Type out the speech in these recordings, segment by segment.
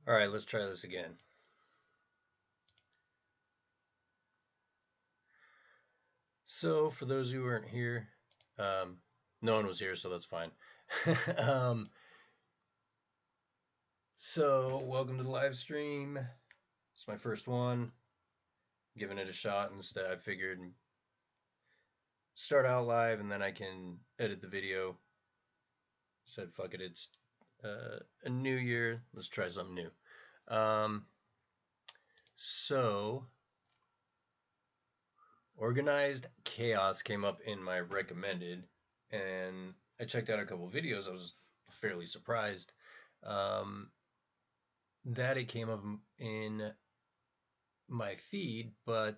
All right, let's try this again. So, for those who weren't here, no one was here, so that's fine. So, welcome to the live stream. It's my first one. Giving it a shot instead. I figured start out live and then I can edit the video. Said, fuck it, it's a new year. Let's try something new. So, organized chaos came up in my recommended, and I checked out a couple videos. I was fairly surprised that it came up in my feed, but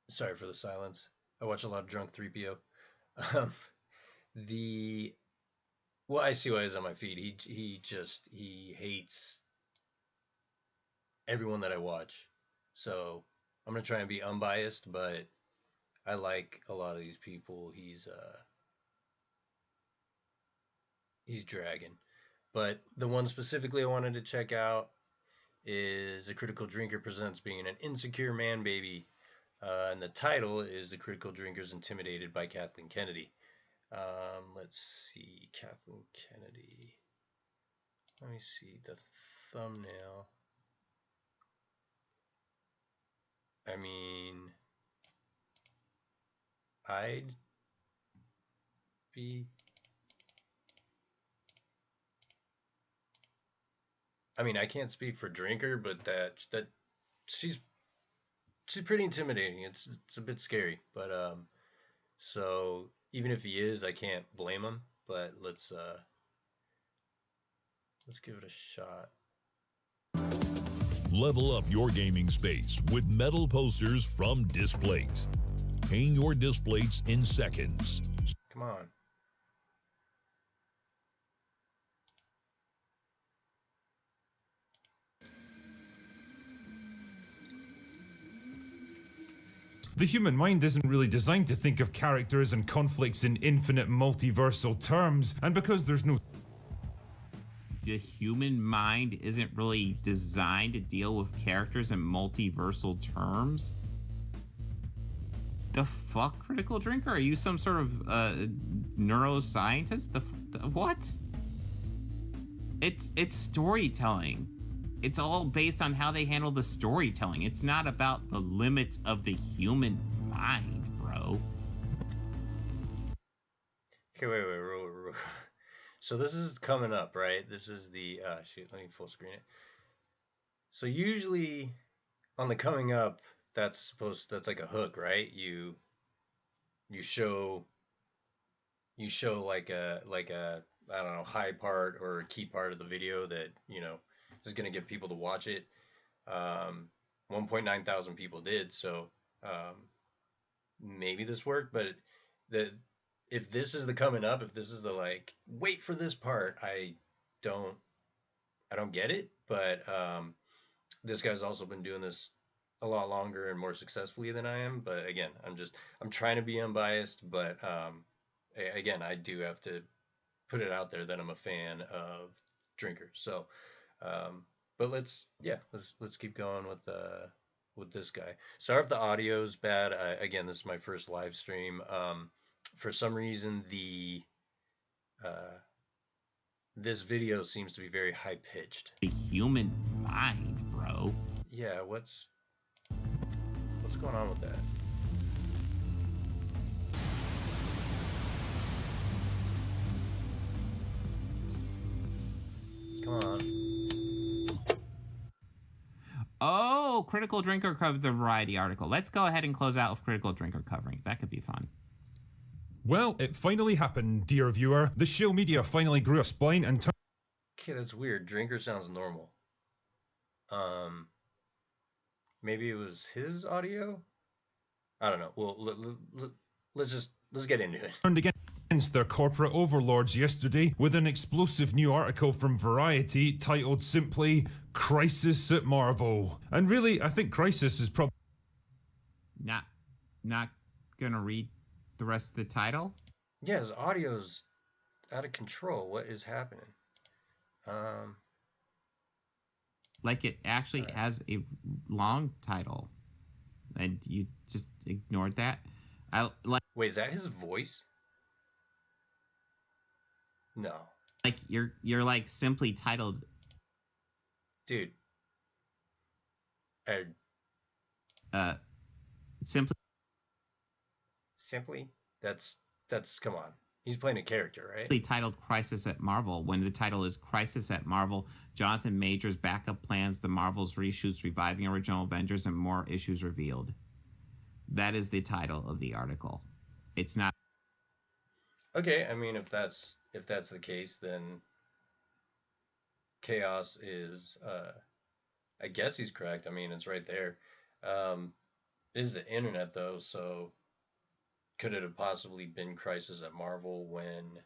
sorry for the silence. I watch a lot of drunk 3PO. Well, I see why he's on my feed. He hates everyone that I watch. So I'm gonna try and be unbiased, but I like a lot of these people. He's dragging. But the one specifically I wanted to check out is A Critical Drinker Presents Being an Insecure Man Baby. And the title is The Critical Drinkers Intimidated by Kathleen Kennedy. Let's see, Kathleen Kennedy. Let me see the thumbnail. I mean, I'd be... I mean, I can't speak for Drinker, but that she's pretty intimidating. It's a bit scary, but so even if he is, I can't blame him. But let's give it a shot. Level up your gaming space with metal posters from Displates. Hang your Displates in seconds. Come on. The human mind isn't really designed to think of characters and conflicts in infinite multiversal terms, and because there's no... The human mind isn't really designed to deal with characters in multiversal terms? The fuck, Critical Drinker? Are you some sort of neuroscientist? What? It's storytelling. It's all based on how they handle the storytelling. It's not about the limits of the human mind, bro. Okay, wait. So this is coming up, right? This is the shoot. Let me full screen it. So usually on the coming up, that's like a hook, right? You show like a I don't know, high part or a key part of the video that is going to get people to watch it. 1.9 thousand people did, so maybe this worked. But if this is the coming up, if this is the like, wait for this part, I don't get it. But this guy's also been doing this a lot longer and more successfully than I am. But again, I'm trying to be unbiased, but again, I do have to put it out there that I'm a fan of Drinker. So but let's keep going with this guy. Sorry if the audio's bad. Again, this is my first live stream. For some reason, this video seems to be very high pitched. The human mind, bro. Yeah, what's going on with that? Come on. Oh, Critical Drinker covered the Variety article. Let's go ahead and close out with Critical Drinker covering. That could be fun. Well, it finally happened, dear viewer. The shill media finally grew a spine and turned... Okay, that's weird. Drinker sounds normal. Maybe it was his audio? I don't know. Well, let's get into it. Turned against their corporate overlords yesterday with an explosive new article from Variety titled simply Crisis at Marvel. And really, I think Crisis is probably... Not gonna read the rest of the title? Yeah, his audio's out of control. What is happening? Um, Like it actually all right. has a long title, and you just ignored that. I Wait, is that his voice? No, like you're like simply titled dude. I uh simply simply that's come on. He's playing a character, right? titled Crisis at Marvel, when the title is Crisis at Marvel, Jonathan Majors backup plans, the Marvels reshoots, reviving original Avengers, and more issues revealed. That is the title of the article. It's not. Okay, I mean if that's the case, then chaos is I guess he's correct. I mean, it's right there. It is the internet though, so could it have possibly been Crisis at Marvel when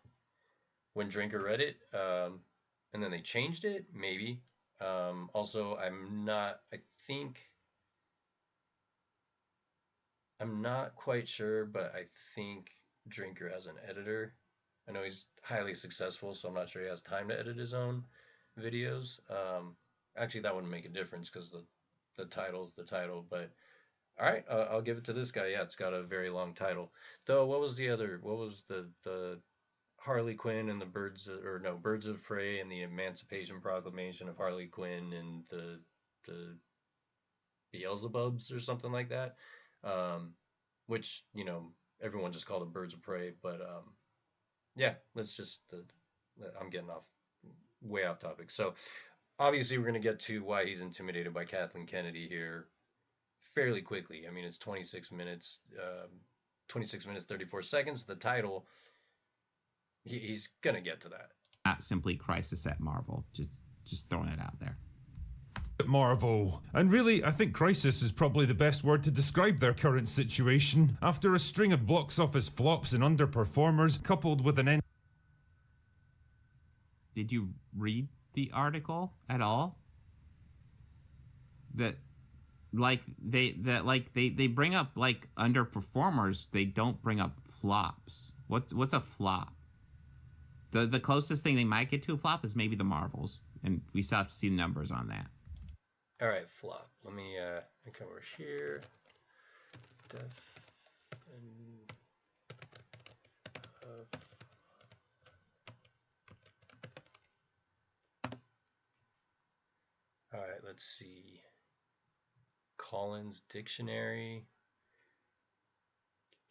Drinker read it? And then they changed it? Maybe. Also, I think I'm not quite sure, but I think Drinker has an editor. I know he's highly successful, so I'm not sure he has time to edit his own videos. Actually, that wouldn't make a difference because the title's the title. But all right, I'll give it to this guy. Yeah, it's got a very long title. Though, what was the other? What was the Harley Quinn and the Birds of Prey and the Emancipation Proclamation of Harley Quinn and the Beelzebubs or something like that, which everyone just called them Birds of Prey. But yeah, let's just I'm getting way off topic. So obviously we're gonna get to why he's intimidated by Kathleen Kennedy here fairly quickly. I mean it's 26 minutes, 26 minutes 34 seconds. The title, he's gonna get to that. Not simply Crisis at Marvel. Just throwing it out there. Marvel. And really, I think crisis is probably the best word to describe their current situation. After a string of box office flops and underperformers, coupled with an end. Did you read the article at all? That they bring up like underperformers. They don't bring up flops. What's a flop? The closest thing they might get to a flop is maybe the Marvels, and we still have to see the numbers on that. All right, flop. Let me come over here. All right, let's see. Collins Dictionary.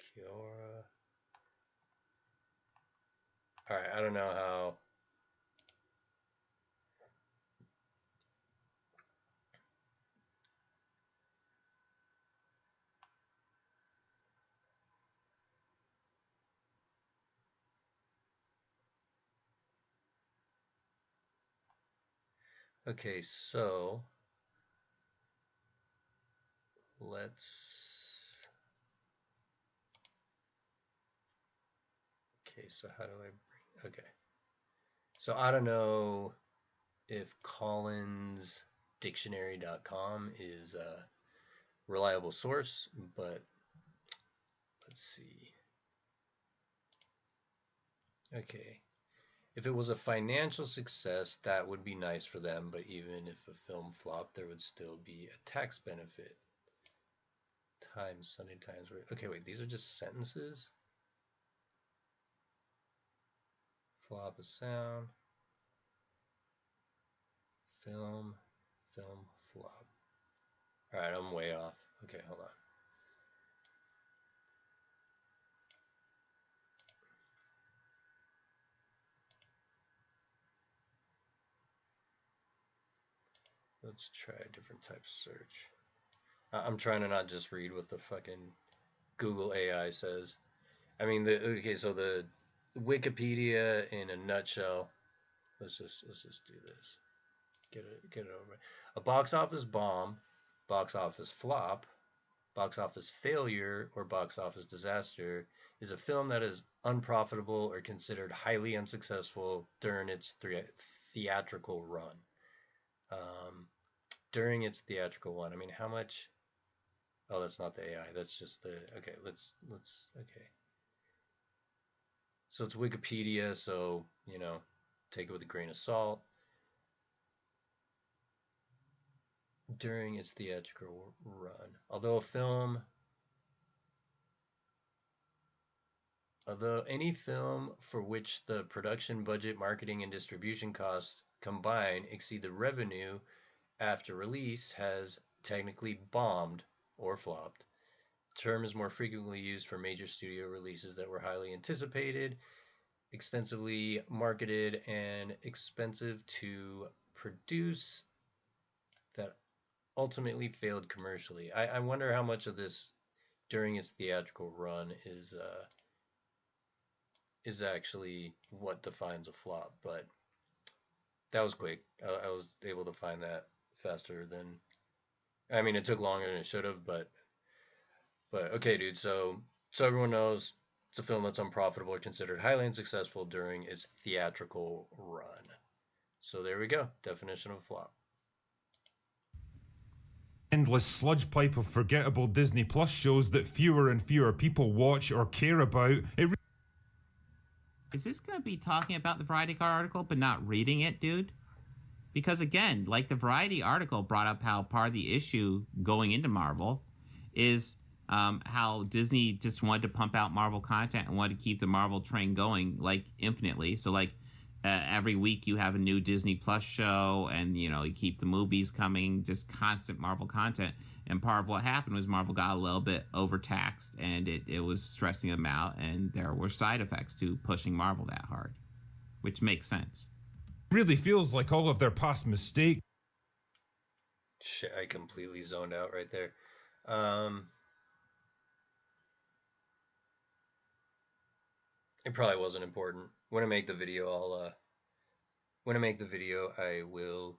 Kiora. All right, I don't know how. Okay, so let's. Okay, so how do I bring. Okay. So I don't know if collinsdictionary.com is a reliable source, but let's see. Okay. If it was a financial success, that would be nice for them, but even if a film flopped, there would still be a tax benefit. Times, Sunday Times. Okay, wait, these are just sentences? Flop a sound. Film, flop. All right, I'm way off. Okay, hold on. Let's try a different type of search. I'm trying to not just read what the fucking Google AI says. I mean, so the Wikipedia in a nutshell. Let's just do this. Get it over. A box office bomb, box office flop, box office failure, or box office disaster is a film that is unprofitable or considered highly unsuccessful during its theatrical run. During its theatrical one, I mean, how much? Oh, that's not the AI. That's just the. Okay, let's. Okay. So it's Wikipedia, so, you know, take it with a grain of salt. During its theatrical run. Although any film for which the production budget, marketing, and distribution costs combined exceed the revenue after release has technically bombed or flopped. The term is more frequently used for major studio releases that were highly anticipated, extensively marketed, and expensive to produce that ultimately failed commercially. I wonder how much of this during its theatrical run is actually what defines a flop. But that was quick. I was able to find that faster than. I mean, it took longer than it should have, but okay, dude. So everyone knows it's a film that's unprofitable or considered highly unsuccessful during its theatrical run. So there we go. Definition of flop. Endless sludge pipe of forgettable Disney Plus shows that fewer and fewer people watch or care about. Is this going to be talking about the Variety article but not reading it, dude? Because again, like the Variety article brought up how part of the issue going into Marvel is how Disney just wanted to pump out Marvel content and wanted to keep the Marvel train going like infinitely. So like every week you have a new Disney Plus show, and you know you keep the movies coming, just constant Marvel content. And part of what happened was Marvel got a little bit overtaxed, and it was stressing them out, and there were side effects to pushing Marvel that hard, which makes sense. Really feels like all of their past mistakes. Shit, I completely zoned out right there. It probably wasn't important. When I make the video, I will.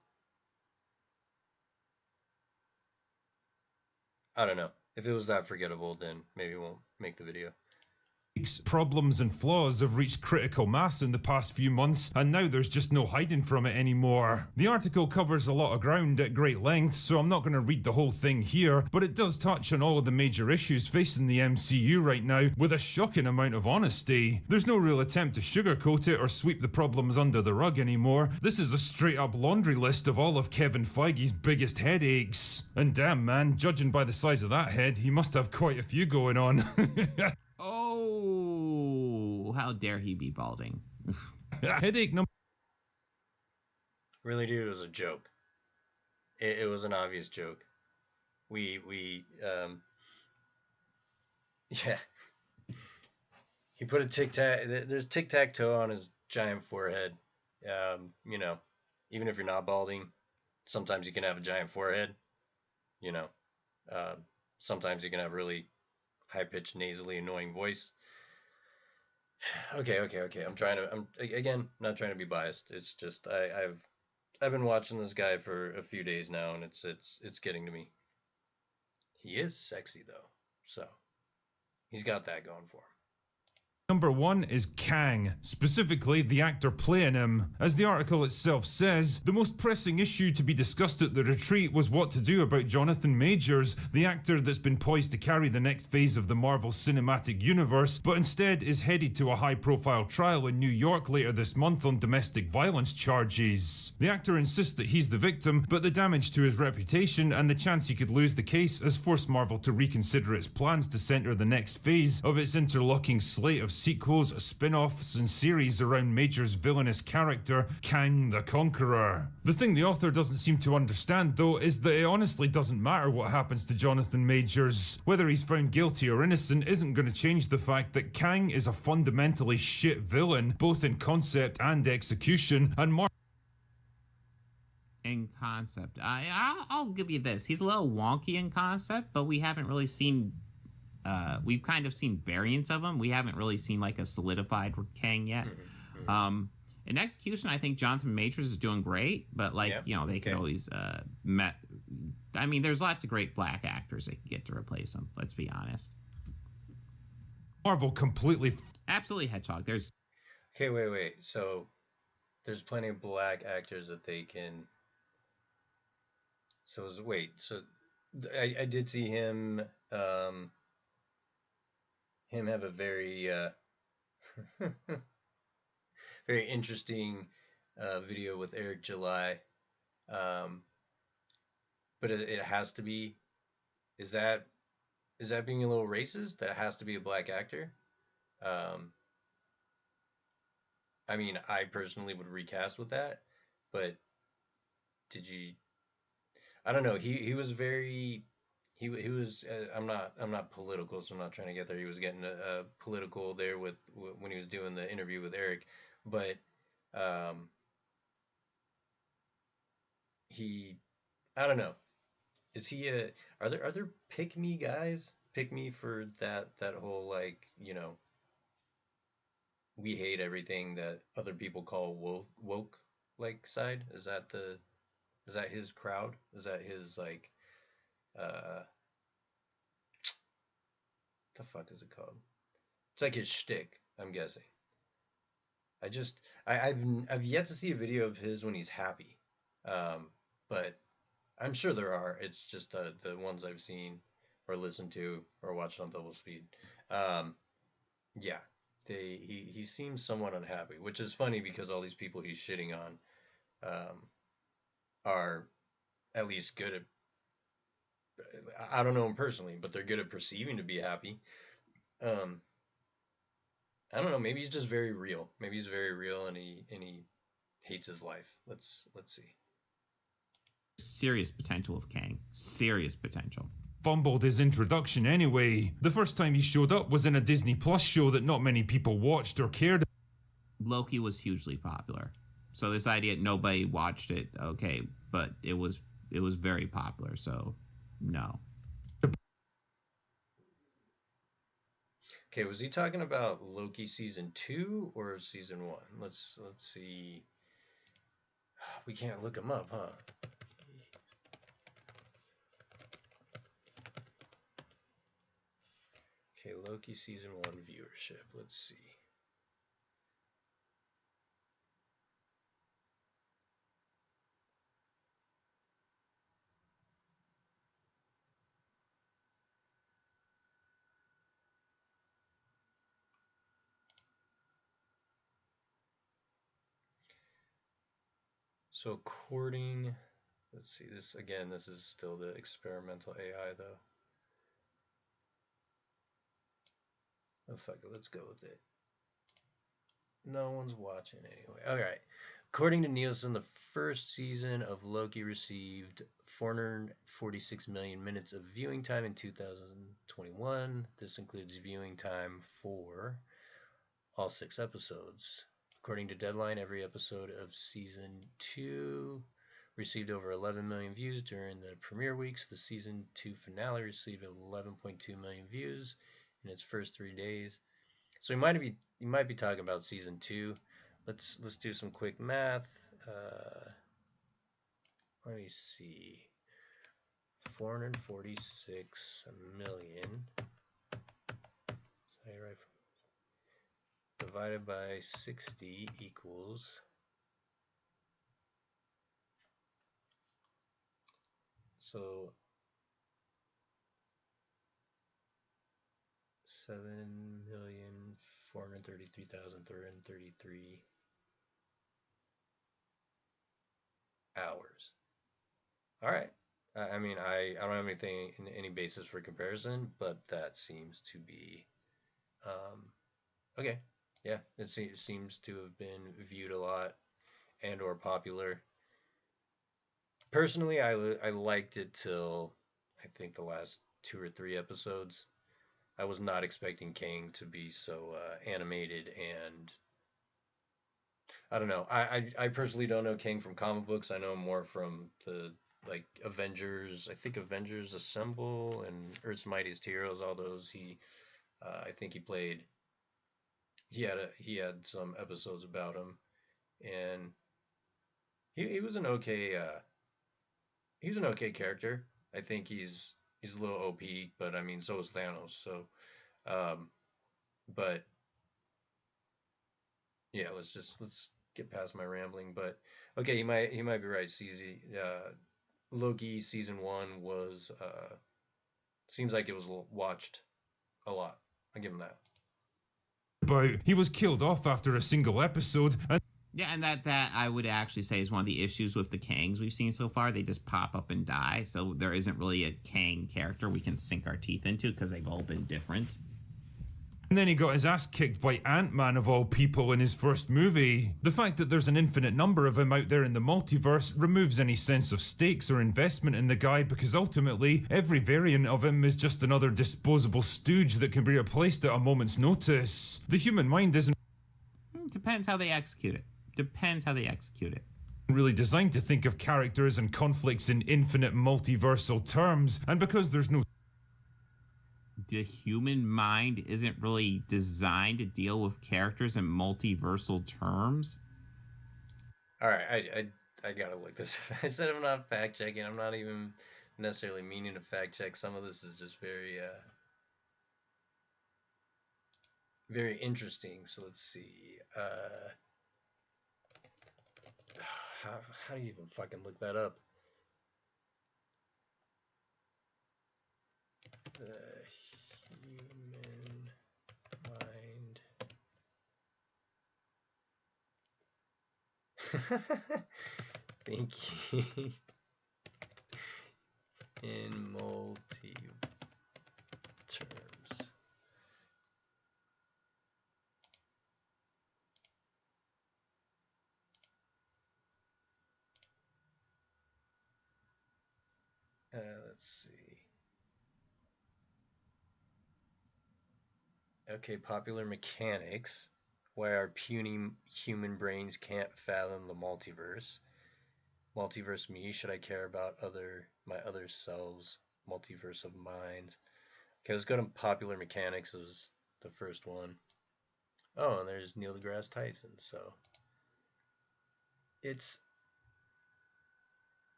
I don't know. If it was that forgettable, then maybe we won't make the video. Problems and flaws have reached critical mass in the past few months, and now there's just no hiding from it anymore. The article covers a lot of ground at great length, so I'm not going to read the whole thing here, but it does touch on all of the major issues facing the MCU right now with a shocking amount of honesty. There's no real attempt to sugarcoat it or sweep the problems under the rug anymore. This is a straight up laundry list of all of Kevin Feige's biggest headaches. And damn man, judging by the size of that head, he must have quite a few going on. Oh, how dare he be balding? Headache number. Really, dude, it was a joke. It was an obvious joke. Yeah. He put a there's tic-tac-toe on his giant forehead. You know, even if you're not balding, sometimes you can have a giant forehead. You know, sometimes you can have really high-pitched, nasally, annoying voice. Okay. I'm again not trying to be biased. It's just I've been watching this guy for a few days now, and it's getting to me. He is sexy though, so he's got that going for him. Number 1 is Kang, specifically the actor playing him. As the article itself says, the most pressing issue to be discussed at the retreat was what to do about Jonathan Majors, the actor that's been poised to carry the next phase of the Marvel Cinematic Universe, but instead is headed to a high-profile trial in New York later this month on domestic violence charges. The actor insists that he's the victim, but the damage to his reputation and the chance he could lose the case has forced Marvel to reconsider its plans to center the next phase of its interlocking slate of sequels, spin-offs, and series around Major's villainous character, Kang the Conqueror. The thing the author doesn't seem to understand, though, is that it honestly doesn't matter what happens to Jonathan Majors. Whether he's found guilty or innocent isn't going to change the fact that Kang is a fundamentally shit villain, both in concept and execution, and In concept, I'll give you this. He's a little wonky in concept, but we haven't really seen. We've kind of seen variants of him. We haven't really seen like a solidified Kang yet. In execution, I think Jonathan Majors is doing great, but like you know, they could always I mean, there's lots of great black actors that can get to replace him. Let's be honest. Marvel completely. Absolutely, Hedgehog. There's. Okay, wait. So there's plenty of black actors that they can. So I did see him. Him have a very Very interesting video with Eric July. Um, but it has to be. Is that being a little racist? That has to be a black actor. Um, I mean, I personally would recast with that, but did you? I don't know. He was very he was. I'm not political, so I'm not trying to get there. He was getting political there with when he was doing the interview with Eric, but um, he I don't know. Is he a? Are there pick me guys? Pick me for that whole like we hate everything that other people call woke like side. Is that his crowd? Is that his like the fuck is it called? It's like his shtick. I'm guessing. I just I've yet to see a video of his when he's happy, um, but I'm sure there are. It's just the ones I've seen or listened to or watched on double speed. Um, yeah, he seems somewhat unhappy, which is funny because all these people he's shitting on are at least good at. I don't know him personally, but they're good at perceiving to be happy. Um, I don't know. Maybe he's just very real. Maybe he's very real, and he hates his life. Let's see. Serious potential of Kang. Serious potential. Fumbled his introduction anyway. The first time he showed up was in a Disney Plus show that not many people watched or cared. Loki was hugely popular. So this idea nobody watched it, okay, but it was very popular, so no. Okay, was he talking about Loki season 2 or season 1? Let's see. We can't look him up, huh? Okay, Loki season 1 viewership. Let's see. So according, let's see, this again, this is still the experimental AI though. Oh fuck it, let's go with it. No one's watching anyway. Alright. According to Nielsen, the first season of Loki received 446 million minutes of viewing time in 2021. This includes viewing time for all 6 episodes. According to Deadline, every episode of season 2 received over 11 million views during the premiere weeks. The season 2 finale received 11.2 million views in its first 3 days. So you might be talking about season 2. Let's do some quick math. Let me see. 446 million. Sorry, right. Divided by 60 equals so 7,433,333 hours. All right. I mean, I don't have anything any basis for comparison, but that seems to be okay. Yeah, it seems to have been viewed a lot and or popular. Personally, I liked it till I think the last 2 or 3 episodes. I was not expecting Kang to be so animated, and I don't know. I personally don't know Kang from comic books. I know him more from the like Avengers. I think Avengers Assemble and Earth's Mightiest Heroes. All those I think he played. He had some episodes about him, and he was an okay he's an okay character. I think he's a little OP, but I mean so is Thanos. So, um, but yeah, let's get past my rambling. But okay, he might be right. Loki season 1 was seems like it was watched a lot. I give him that. about. He was killed off after a single episode, and Yeah, and that I would actually say is one of the issues with the Kangs we've seen so far. They just pop up and die, so there isn't really a Kang character we can sink our teeth into because they've all been different. then he got his ass kicked by Ant-Man of all people in his first movie. The fact that there's an infinite number of him out there in the multiverse removes any sense of stakes or investment in the guy, because ultimately, every variant of him is just another disposable stooge that can be replaced at a moment's notice. The human mind isn't Depends how they execute it. Depends how they execute it. really designed to think of characters and conflicts in infinite multiversal terms, and because there's no The human mind isn't really designed to deal with characters in multiversal terms. All right, I gotta look this. I said I'm not fact checking. I'm not even necessarily meaning to fact check. Some of this is just very interesting. So let's see. How do you even fucking look that up? The human mind. Thinking in multi terms. Let's see. Okay, popular mechanics. Why our puny human brains can't fathom the multiverse. Multiverse me, should I care about my other selves? Multiverse of minds. Okay, let's go to popular mechanics as the first one. Oh, and there's Neil deGrasse Tyson, so it's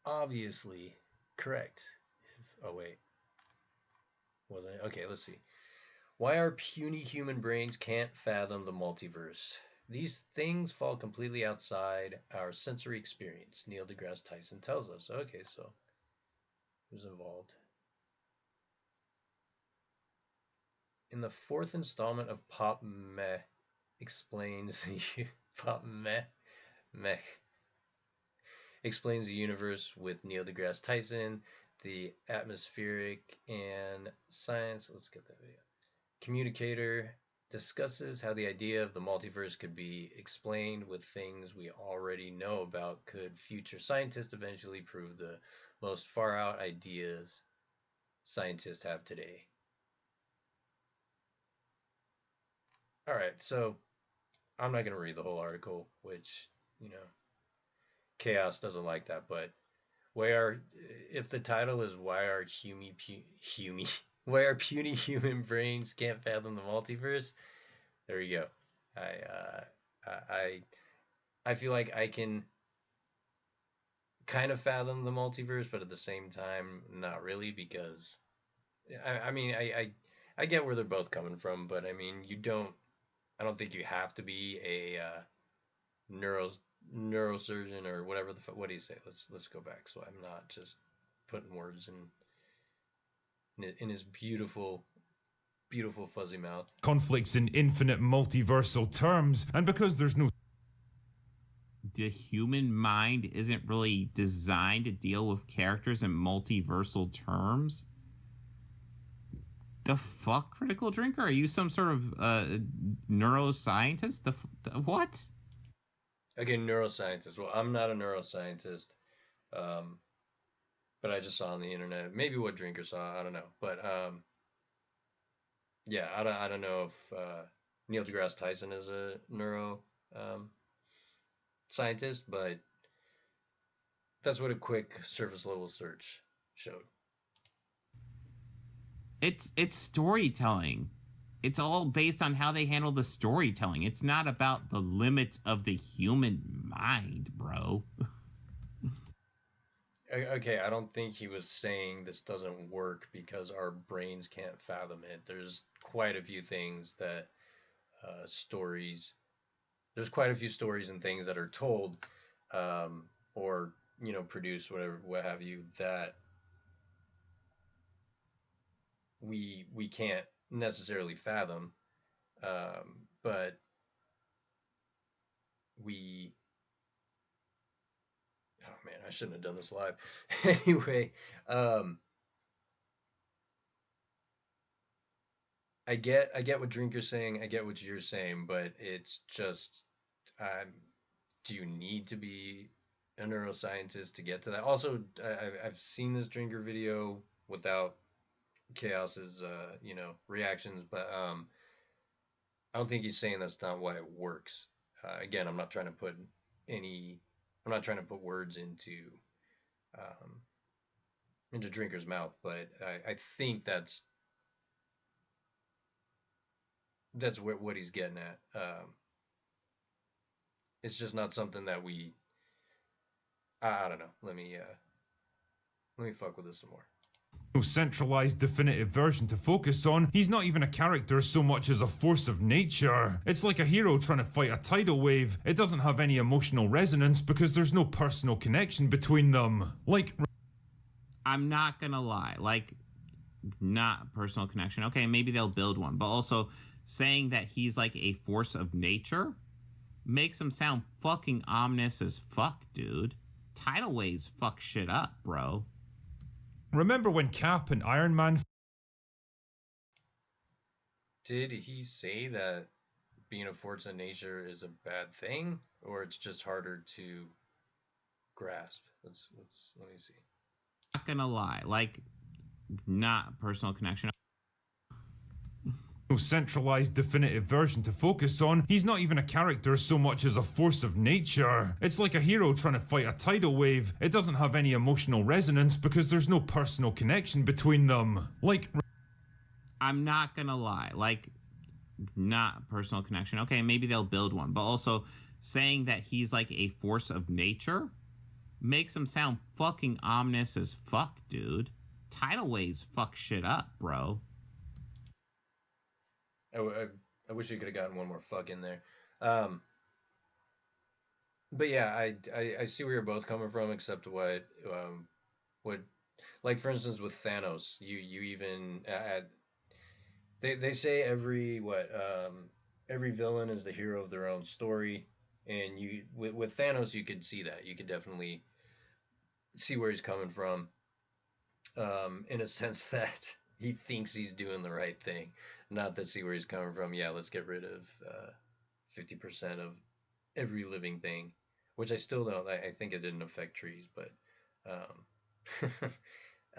obviously correct. Oh wait. Was I? Okay, let's see. Why our puny human brains can't fathom the multiverse. These things fall completely outside our sensory experience, Neil deGrasse Tyson tells us. Okay, so who's involved? In the fourth installment of Pop Meh explains Pop Meh explains the universe with Neil deGrasse Tyson, the atmospheric and science. Let's get that video. Communicator discusses how the idea of the multiverse could be explained with things we already know about. Could future scientists eventually prove the most far out ideas scientists have today? All right, so I'm not going to read the whole article, which, Chaos doesn't like that, but if the title is why are why our puny human brains can't fathom the multiverse, there you go. I feel like I can kind of fathom the multiverse, but at the same time, not really, because I get where they're both coming from, but I mean, I don't think you have to be a neurosurgeon or whatever what do you say? Let's go back so I'm not just putting words in his beautiful fuzzy mouth. conflicts in infinite multiversal terms, and because there's no The human mind isn't really designed to deal with characters in multiversal terms. The fuck, Critical Drinker? Are you some sort of neuroscientist? What? Okay, neuroscientist. Well, I'm not a neuroscientist, but I just saw on the internet. Maybe what Drinker saw, I don't know. But yeah, I don't know if Neil deGrasse Tyson is a neuro scientist, but that's what a quick surface level search showed. It's storytelling. It's all based on how they handle the storytelling. It's not about the limits of the human mind, bro. Okay, I don't think he was saying this doesn't work because our brains can't fathom it. There's quite a few things that there's quite a few stories and things that are told or produced, whatever, what have you, that we can't necessarily fathom. But we, oh man, I shouldn't have done this live. Anyway, um, I get what Drinker's saying. I get what you're saying, but it's just, um, do you need to be a neuroscientist to get to that? Also, I've seen this Drinker video without Chaos's, reactions, but I don't think he's saying that's not why it works. Again, any, I'm not trying to put words um, into Drinker's mouth, but I think that's what he's getting at. It's just not something that I don't know. Let me fuck with this some more. No centralized definitive version to focus on. He's not even a character so much as a force of nature. It's like a hero trying to fight a tidal wave. It doesn't have any emotional resonance because there's no personal connection between them. Like, I'm not gonna lie, like, not personal connection. Okay, maybe they'll build one, but also saying that he's like a force of nature makes him sound fucking ominous as fuck, dude. Tidal waves fuck shit up, bro. remember when Cap and Iron Man Did he say that being a force of nature is a bad thing, or it's just harder to grasp? Let me see. Not gonna lie, like, not personal connection. no centralized definitive version to focus on. He's not even a character so much as a force of nature. It's like a hero trying to fight a tidal wave. It doesn't have any emotional resonance because there's no personal connection between them. Like, I'm not gonna lie, like, not personal connection. Okay, maybe they'll build one, but also saying that he's like a force of nature makes him sound fucking ominous as fuck, dude. Tidal waves fuck shit up, bro. I wish you could have gotten one more fuck in there. Um, but yeah, I see where you're both coming from, except what like for instance with Thanos, you even they say every villain is the hero of their own story, and with Thanos you could see that, you could definitely see where he's coming from, in a sense that he thinks he's doing the right thing, not that see where he's coming from. Yeah, let's get rid of 50% of every living thing, which I still don't. I think it didn't affect trees, but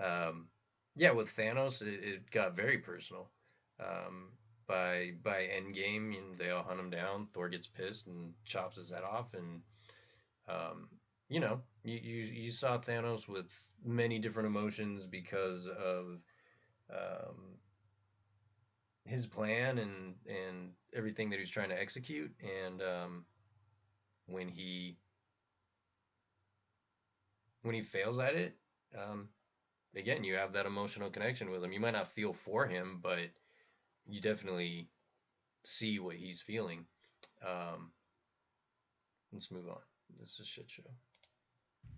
um, yeah, with Thanos, it got very personal. Um, by Endgame, they all hunt him down. Thor gets pissed and chops his head off, and you saw Thanos with many different emotions because of um, his plan and everything that he's trying to execute. And when he when he fails at it, um, again, you have that emotional connection with him. You might not feel for him, but you definitely see what he's feeling. Um, let's move on. This is a shit show.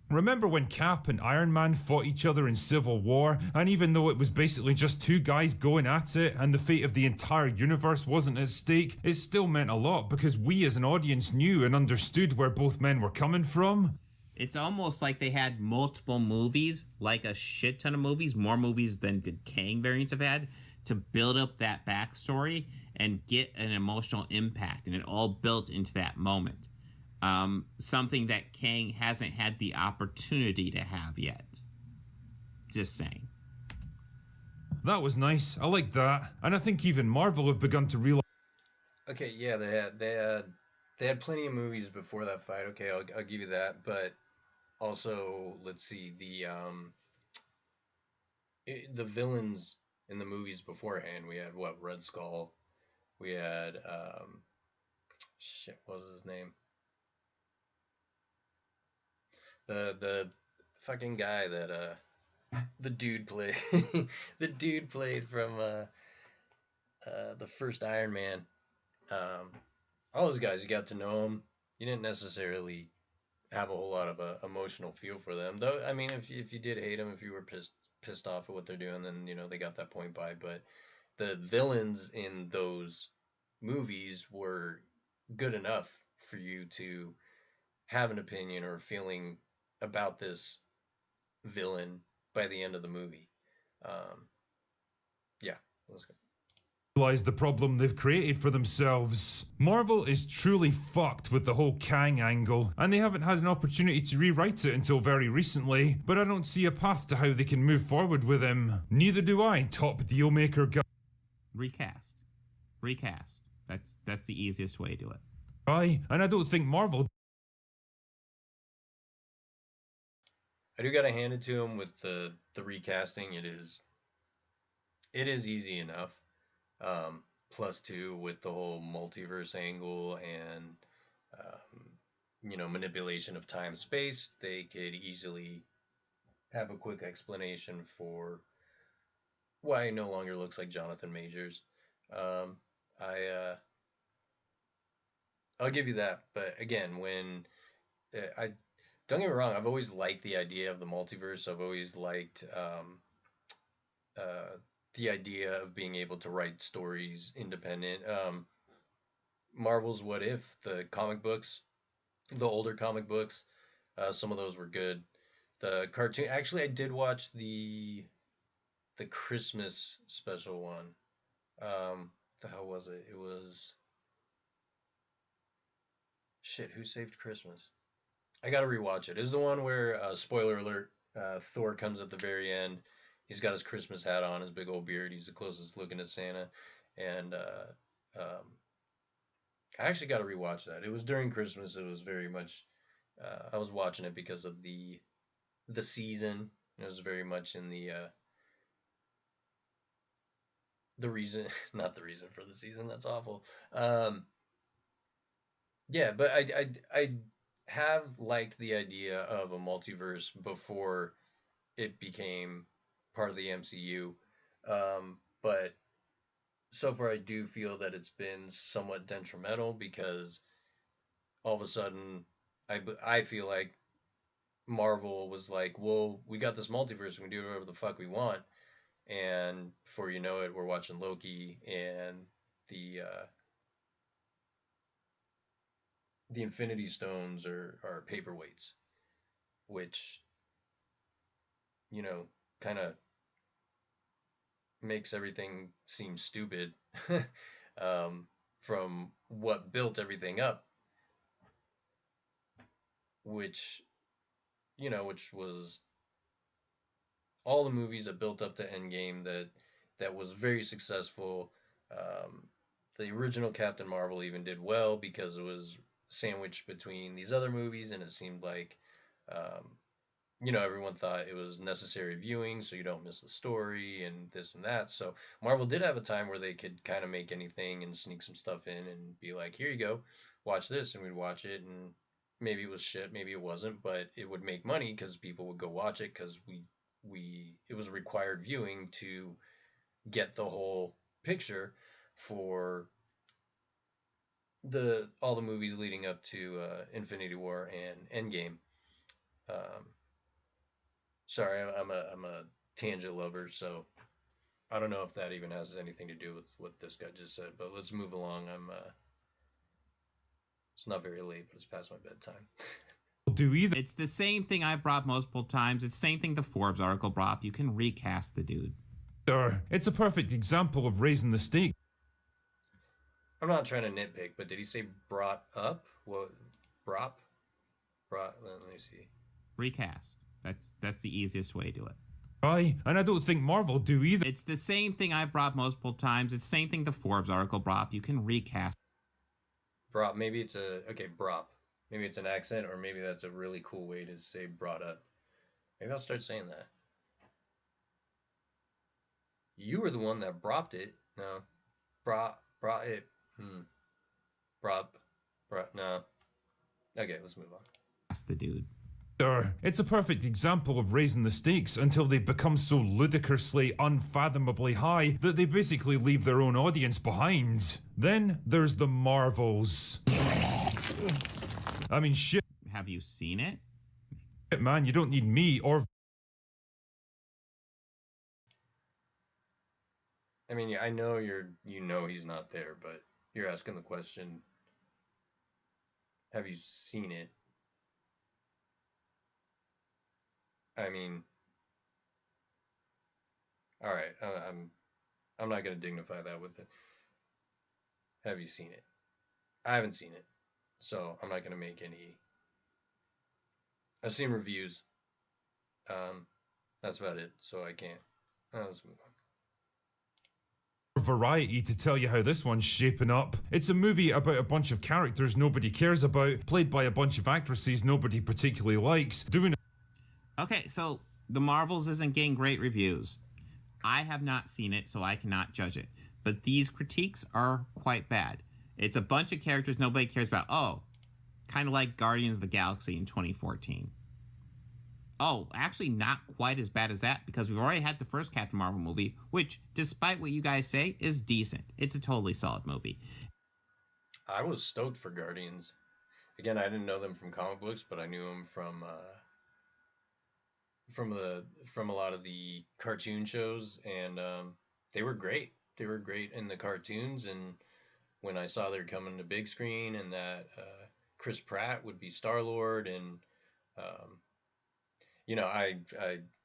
remember when Cap and Iron Man fought each other in Civil War, and even though it was basically just two guys going at it and the fate of the entire universe wasn't at stake, it still meant a lot because we as an audience knew and understood where both men were coming from. It's almost like they had multiple movies, like a shit ton of movies, more movies than the Kang variants have had, to build up that backstory and get an emotional impact, and it all built into that moment. Something that Kang hasn't had the opportunity to have yet. Just saying. That was nice, I like that, and I think even Marvel have begun to realize. Okay, yeah, they had plenty of movies before that fight. Okay, I'll give you that, but also let's see the villains in the movies beforehand. We had what, Red Skull. We had shit, what was his name? The fucking guy that the dude played the dude played from the first Iron Man. All those guys, you got to know them. You didn't necessarily have a whole lot of emotional feel for them, though. I mean, if you did hate them, if you were pissed off at what they're doing, then they got that point by. But the villains in those movies were good enough for you to have an opinion or feeling about this villain by the end of the movie. Um, yeah, let's go. Realize the problem they've created for themselves. Marvel is truly fucked with the whole Kang angle, and they haven't had an opportunity to rewrite it until very recently, but I don't see a path to how they can move forward with him. Neither do I, top dealmaker Recast. Recast. That's the easiest way to do it. guy, and I don't think Marvel I do gotta hand it to him with the recasting. It is easy enough. Plus two with the whole multiverse angle and manipulation of time space. They could easily have a quick explanation for why he no longer looks like Jonathan Majors. Um, I'll give you that, but again, when I don't get me wrong, I've always liked the idea of the multiverse. I've always liked uh, the idea of being able to write stories independent. Marvel's What If, the comic books, the older comic books, some of those were good. The cartoon, actually, I did watch the Christmas special one. The hell was it? It was shit. Who saved Christmas? I gotta rewatch it. It is the one where, spoiler alert, Thor comes at the very end. He's got his Christmas hat on, his big old beard. He's the closest looking to Santa, and I actually got to rewatch that. It was during Christmas. It was very much. I was watching it because of the season. It was very much in the reason, not the reason for the season. That's awful. Yeah, but I have liked the idea of a multiverse before it became part of the MCU. But so far, I do feel that it's been somewhat detrimental because all of a sudden, I feel like Marvel was like, well, we got this multiverse, we can do whatever the fuck we want, and before you know it, we're watching Loki and the uh, the Infinity Stones are paperweights, which kind of makes everything seem stupid um, from what built everything up, which which was all the movies that built up to Endgame that was very successful. Um, the original Captain Marvel even did well because it was sandwiched between these other movies, and it seemed like um, everyone thought it was necessary viewing so you don't miss the story and this and that. So Marvel did have a time where they could kind of make anything and sneak some stuff in and be like, here you go, watch this, and we'd watch it, and maybe it was shit, maybe it wasn't, but it would make money because people would go watch it because we it was required viewing to get the whole picture for the all the movies leading up to Infinity War and Endgame. Um, Sorry, I'm a tangent lover, so I don't know if that even has anything to do with what this guy just said. But let's move along. It's not very late, but it's past my bedtime. do either. It's the same thing I've brought multiple times. It's the same thing the Forbes article brought up. You can recast the dude. It's a perfect example of raising the stakes. I'm not trying to nitpick, but did he say brought up? What brop? Brought? Let me see. Recast. That's the easiest way to do it. Aye, and I don't think Marvel do either. It's the same thing I've brought multiple times. It's the same thing the Forbes article brought up. You can recast. Brop. Maybe it's brop. Maybe it's an accent, or maybe that's a really cool way to say brought up. Maybe I'll start saying that. You were the one that bropped it. No. Brought it. Brop. No. Okay, let's move on. The dude. It's a perfect example of raising the stakes until they've become so ludicrously, unfathomably high that they basically leave their own audience behind. Then there's the Marvels. I mean, shit, Have you seen it? man, you don't need me or. I mean, I know he's not there, but you're asking the question, have you seen it? I mean, all right, I'm not gonna dignify that with it. Have you seen it? I haven't seen it, so I'm not gonna make any. I've seen reviews. Um, that's about it. So I can't. Let's move on. Variety to tell you how this one's shaping up. It's a movie about a bunch of characters nobody cares about, played by a bunch of actresses nobody particularly likes, doing. Okay, so The Marvels isn't getting great reviews. I have not seen it, so I cannot judge it. But these critiques are quite bad. It's a bunch of characters nobody cares about. Oh, kind of like Guardians of the Galaxy in 2014. Oh, actually not quite as bad as that, because we've already had the first Captain Marvel movie, which, despite what you guys say, is decent. It's a totally solid movie. I was stoked for Guardians. Again, I didn't know them from comic books, but I knew them from a lot of the cartoon shows, and they were great. They were great in the cartoons, and when I saw they're coming to big screen, and that Chris Pratt would be Star Lord, and um, I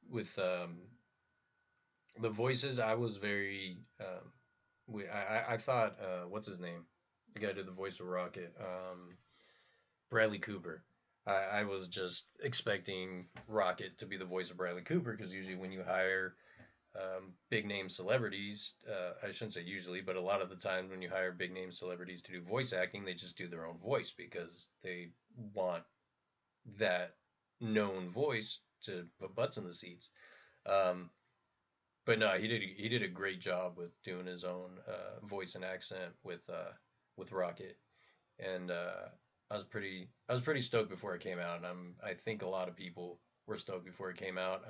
with the voices, I was very I thought what's his name, the guy who did the voice of Rocket, Bradley Cooper. I was just expecting Rocket to be the voice of Bradley Cooper, because usually when you hire big name celebrities, I shouldn't say usually, but a lot of the time when you hire big name celebrities to do voice acting, they just do their own voice because they want that known voice to put butts in the seats. Um, but no, he did a great job with doing his own voice and accent with Rocket, and I was pretty stoked before it came out, and I think a lot of people were stoked before it came out.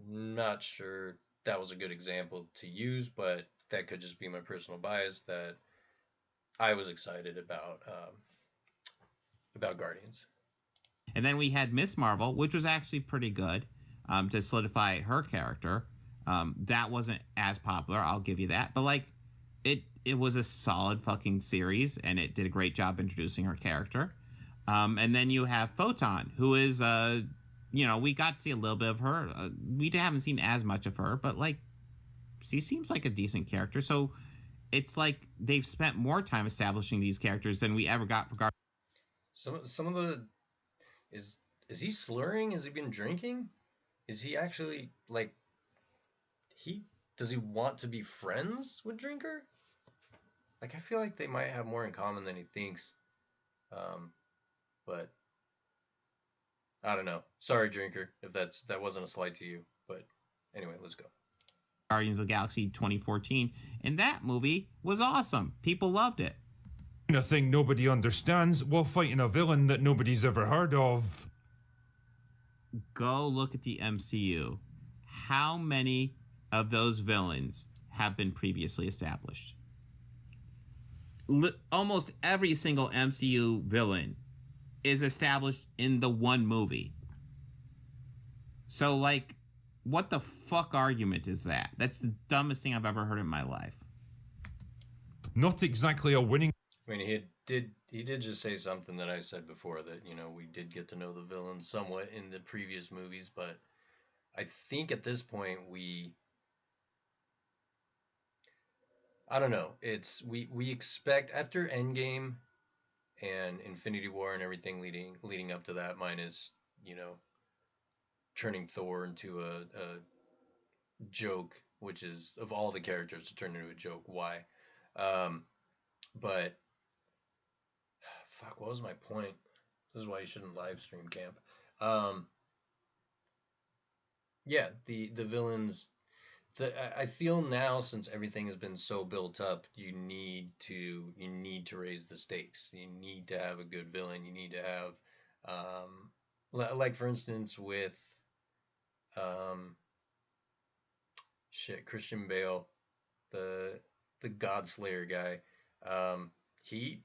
Not sure that was a good example to use, but that could just be my personal bias that I was excited about Guardians. And then we had Miss Marvel, which was actually pretty good to solidify her character. That wasn't as popular, I'll give you that. But like, it was a solid fucking series, and it did a great job introducing her character. And then you have Photon, who is we got to see a little bit of her. We haven't seen as much of her, but like, she seems like a decent character. So it's like they've spent more time establishing these characters than we ever got for Guardians. Some of the is is he slurring? Has he been drinking? Is he actually like he does he want to be friends with Drinker? Like, I feel like they might have more in common than he thinks. Um, but I don't know. Sorry, Drinker, if that wasn't a slight to you. But anyway, let's go. Guardians of the Galaxy 2014, and that movie was awesome. People loved it. A thing nobody understands while fighting a villain that nobody's ever heard of. Go look at the MCU. How many of those villains have been previously established? Almost every single MCU villain is established in the one movie. So, like, what the fuck argument is that? That's the dumbest thing I've ever heard in my life. Not exactly a winning. I mean, he did just say something that I said before, that we did get to know the villains somewhat in the previous movies, but I think at this point I don't know. It's we expect after Endgame and Infinity War and everything leading up to that, minus turning Thor into a joke, which is of all the characters to turn into a joke. Why? But fuck, what was my point? This is why you shouldn't live stream camp. Um, yeah, the villains. I feel now, since everything has been so built up, you need to raise the stakes. You need to have a good villain. You need to have, like for instance with, um, Christian Bale, the the God Slayer guy. He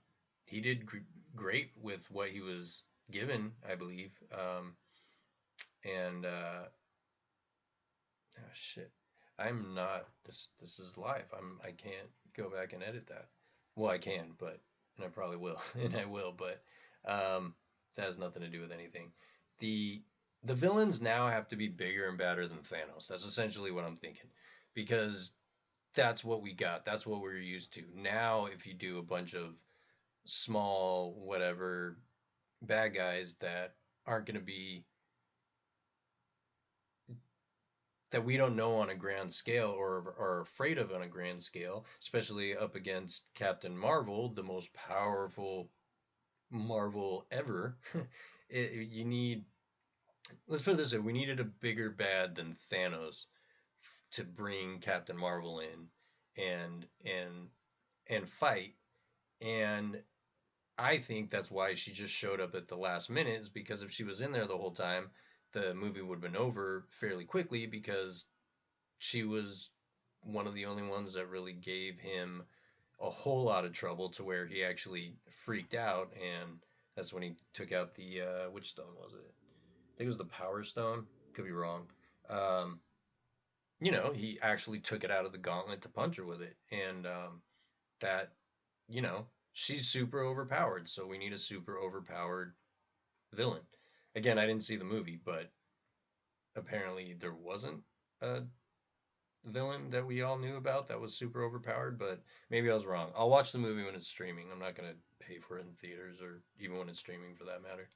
did great with what he was given, I believe. And oh shit, I'm not. This is live. I can't go back and edit that. Well, I can, but and I probably will, and I will, but that has nothing to do with anything. The the villains now have to be bigger and badder than Thanos. That's essentially what I'm thinking, because that's what we got. That's what we're used to. Now, if you do a bunch of small, whatever, bad guys that aren't going to be that we don't know on a grand scale or are afraid of on a grand scale, especially up against Captain Marvel, the most powerful Marvel ever. You need, let's put it this way, we needed a bigger bad than Thanos to bring Captain Marvel in and fight. And I think that's why she just showed up at the last minute, is because if she was in there the whole time, the movie would have been over fairly quickly, because she was one of the only ones that really gave him a whole lot of trouble to where he actually freaked out, and that's when he took out the which stone was it? I think it was the Power Stone. Could be wrong. Um, he actually took it out of the gauntlet to punch her with it, and that she's super overpowered, so we need a super overpowered villain. Again, I didn't see the movie, but apparently there wasn't a villain that we all knew about that was super overpowered, but maybe I was wrong. I'll watch the movie when it's streaming. I'm not going to pay for it in theaters, or even when it's streaming for that matter.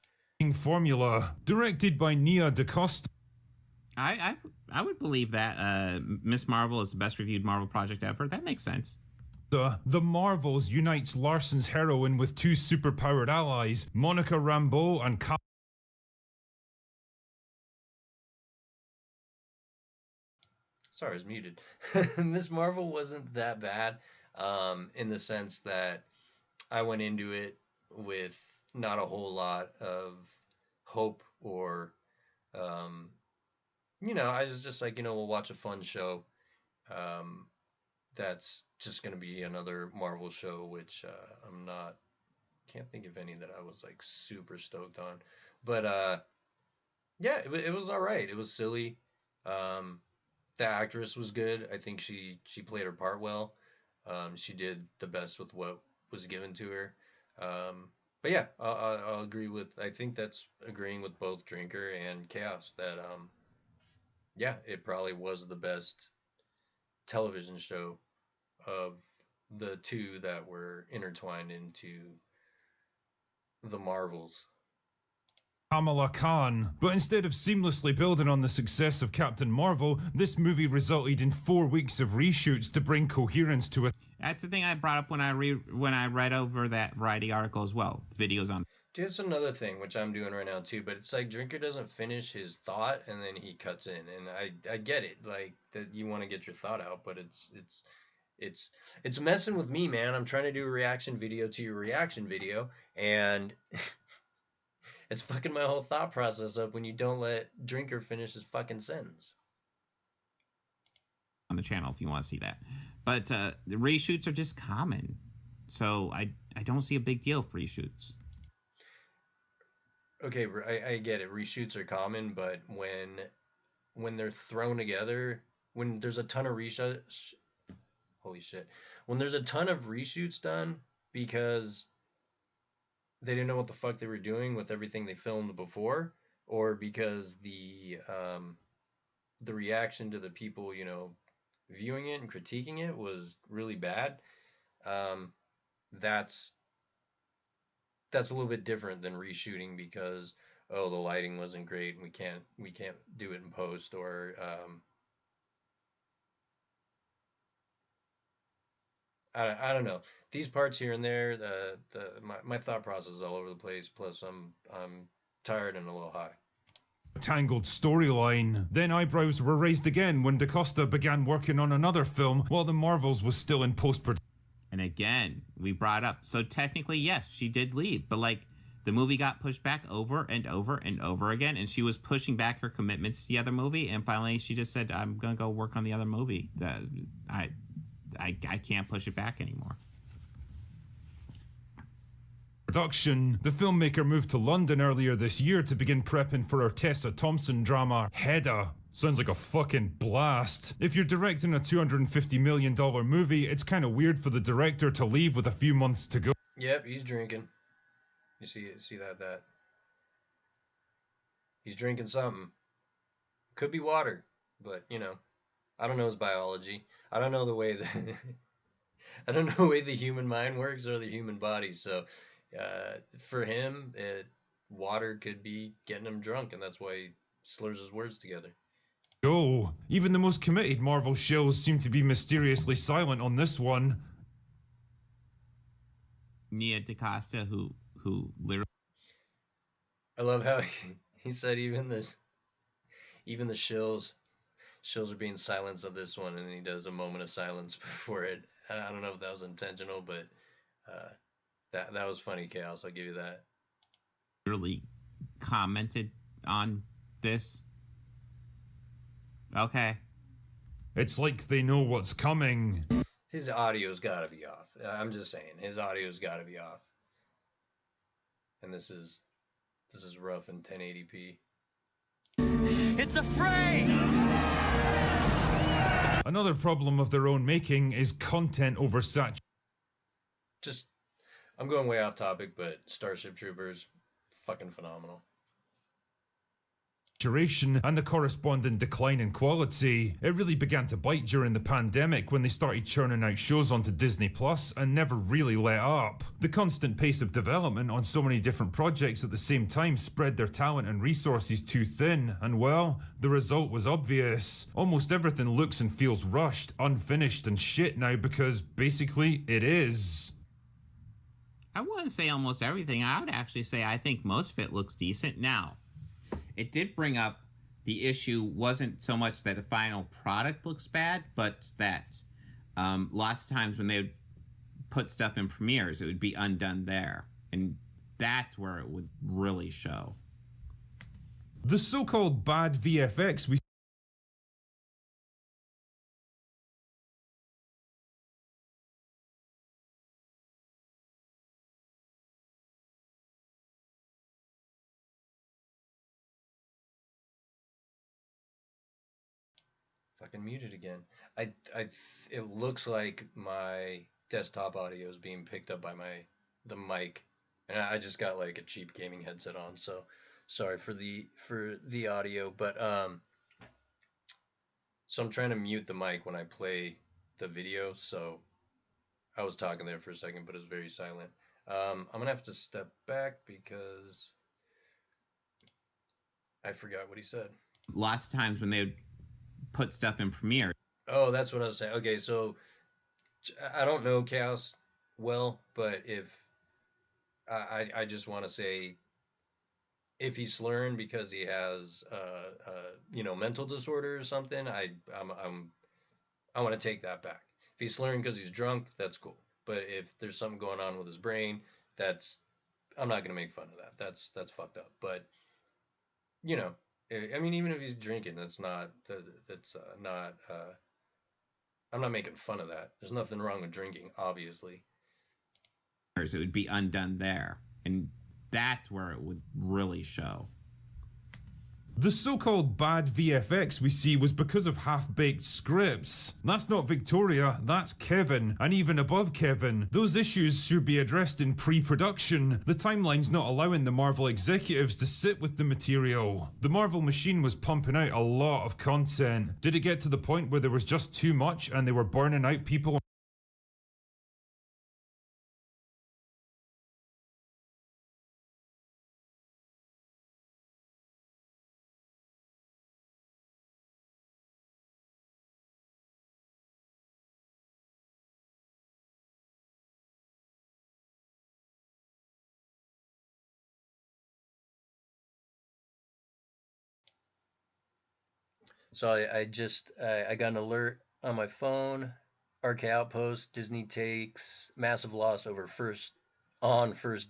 Formula, directed by Nia DaCosta. I would believe that Miss Marvel is the best reviewed Marvel project ever. That makes sense. The Marvels unites Larson's heroine with two superpowered allies, Monica Rambeau and Sorry, I was muted. Miss Marvel wasn't that bad, in the sense that I went into it with not a whole lot of hope, or um, I was just like, we'll watch a fun show. Um, that's just going to be another Marvel show, which I'm not, can't think of any that I was like super stoked on. But yeah, it was all right. It was silly. Um, the actress was good. I think she played her part well. She did the best with what was given to her. But yeah, I'll agree with. I think that's agreeing with both Drinker and Chaos that yeah, it probably was the best television show of the two that were intertwined into the Marvels. Kamala Khan. But instead of seamlessly building on the success of Captain Marvel, this movie resulted in 4 weeks of reshoots to bring coherence to it. That's the thing I brought up when I read over that Variety article as well. Videos on. Dude, it's another thing which I'm doing right now too, but it's like Drinker doesn't finish his thought and then he cuts in, and I get it, like that you want to get your thought out, but it's messing with me, man. I'm trying to do a reaction video to your reaction video, and it's fucking my whole thought process up when you don't let Drinker finish his fucking sentence. On the channel if you want to see that. But the reshoots are just common. So I don't see a big deal for reshoots. Okay, I get it. Reshoots are common, but when they're thrown together, when there's a ton of reshoots, holy shit. When there's a ton of reshoots done because they didn't know what the fuck they were doing with everything they filmed before, or because the reaction to the people, viewing it and critiquing it was really bad, that's a little bit different than reshooting because, oh, the lighting wasn't great and we can't do it in post, or I don't know, these parts here and there, my thought process is all over the place, plus I'm tired and a little high. Tangled storyline. Then eyebrows were raised again when DaCosta began working on another film while the Marvels was still in post-production. And again, we brought up, so technically, yes, she did leave, but like the movie got pushed back over and over and over again, and she was pushing back her commitments to the other movie, and finally she just said, I'm gonna go work on the other movie. I can't push it back anymore. The filmmaker moved to London earlier this year to begin prepping for her Tessa Thompson drama, Hedda. Sounds like a fucking blast. If you're directing a $250 million movie, it's kind of weird for the director to leave with a few months to go. Yep, he's drinking. You see that he's drinking something. Could be water, but you know, I don't know his biology. I don't know the way that I don't know the way the human mind works or the human body. So, for him, water could be getting him drunk, and that's why he slurs his words together. Go. Even the most committed Marvel shills seem to be mysteriously silent on this one. Nia DaCosta, who literally. I love how he said even the shills are being silenced of this one, and he does a moment of silence before it. I don't know if that was intentional, but that was funny, Chaos. I'll give you that. Literally commented on this. Okay. It's like they know what's coming. His audio's got to be off. I'm just saying, his audio's got to be off. And this is rough in 1080p. It's a fray! Another problem of their own making is content oversaturation. Just, I'm going way off topic, but Starship Troopers, fucking phenomenal. And the corresponding decline in quality. It really began to bite during the pandemic when they started churning out shows onto Disney Plus and never really let up. The constant pace of development on so many different projects at the same time spread their talent and resources too thin, and well, the result was obvious. Almost everything looks and feels rushed, unfinished, and shit now because basically it is. I wouldn't say almost everything. I would actually say I think most of it looks decent. Now, it did bring up the issue wasn't so much that the final product looks bad, but that lots of times when they would put stuff in premieres, it would be undone there. And that's where it would really show. The so-called bad VFX we Fucking muted again. It looks like my desktop audio is being picked up by the mic, and I just got like a cheap gaming headset on, so sorry for the audio, but so I'm trying to mute the mic when I play the video, so I was talking there for a second, but it was very silent. I'm gonna have to step back because I forgot what he said. Lots of times when they would put stuff in premiere. Oh, that's what I was saying. Okay, so I don't know Chaos well, but if I just want to say, if he's slurring because he has mental disorder or something, I want to take that back. If he's slurring because he's drunk, that's cool. But if there's something going on with his brain, I'm not gonna make fun of that. That's fucked up. But you know, I mean, even if he's drinking, I'm not making fun of that. There's nothing wrong with drinking, obviously. It would be undone there. And that's where it would really show. The so-called bad VFX we see was because of half-baked scripts. That's not Victoria, that's Kevin. And even above Kevin, those issues should be addressed in pre-production. The timeline's not allowing the Marvel executives to sit with the material. The Marvel machine was pumping out a lot of content. Did it get to the point where there was just too much and they were burning out people? So I got an alert on my phone. RK Outpost, Disney takes massive loss over first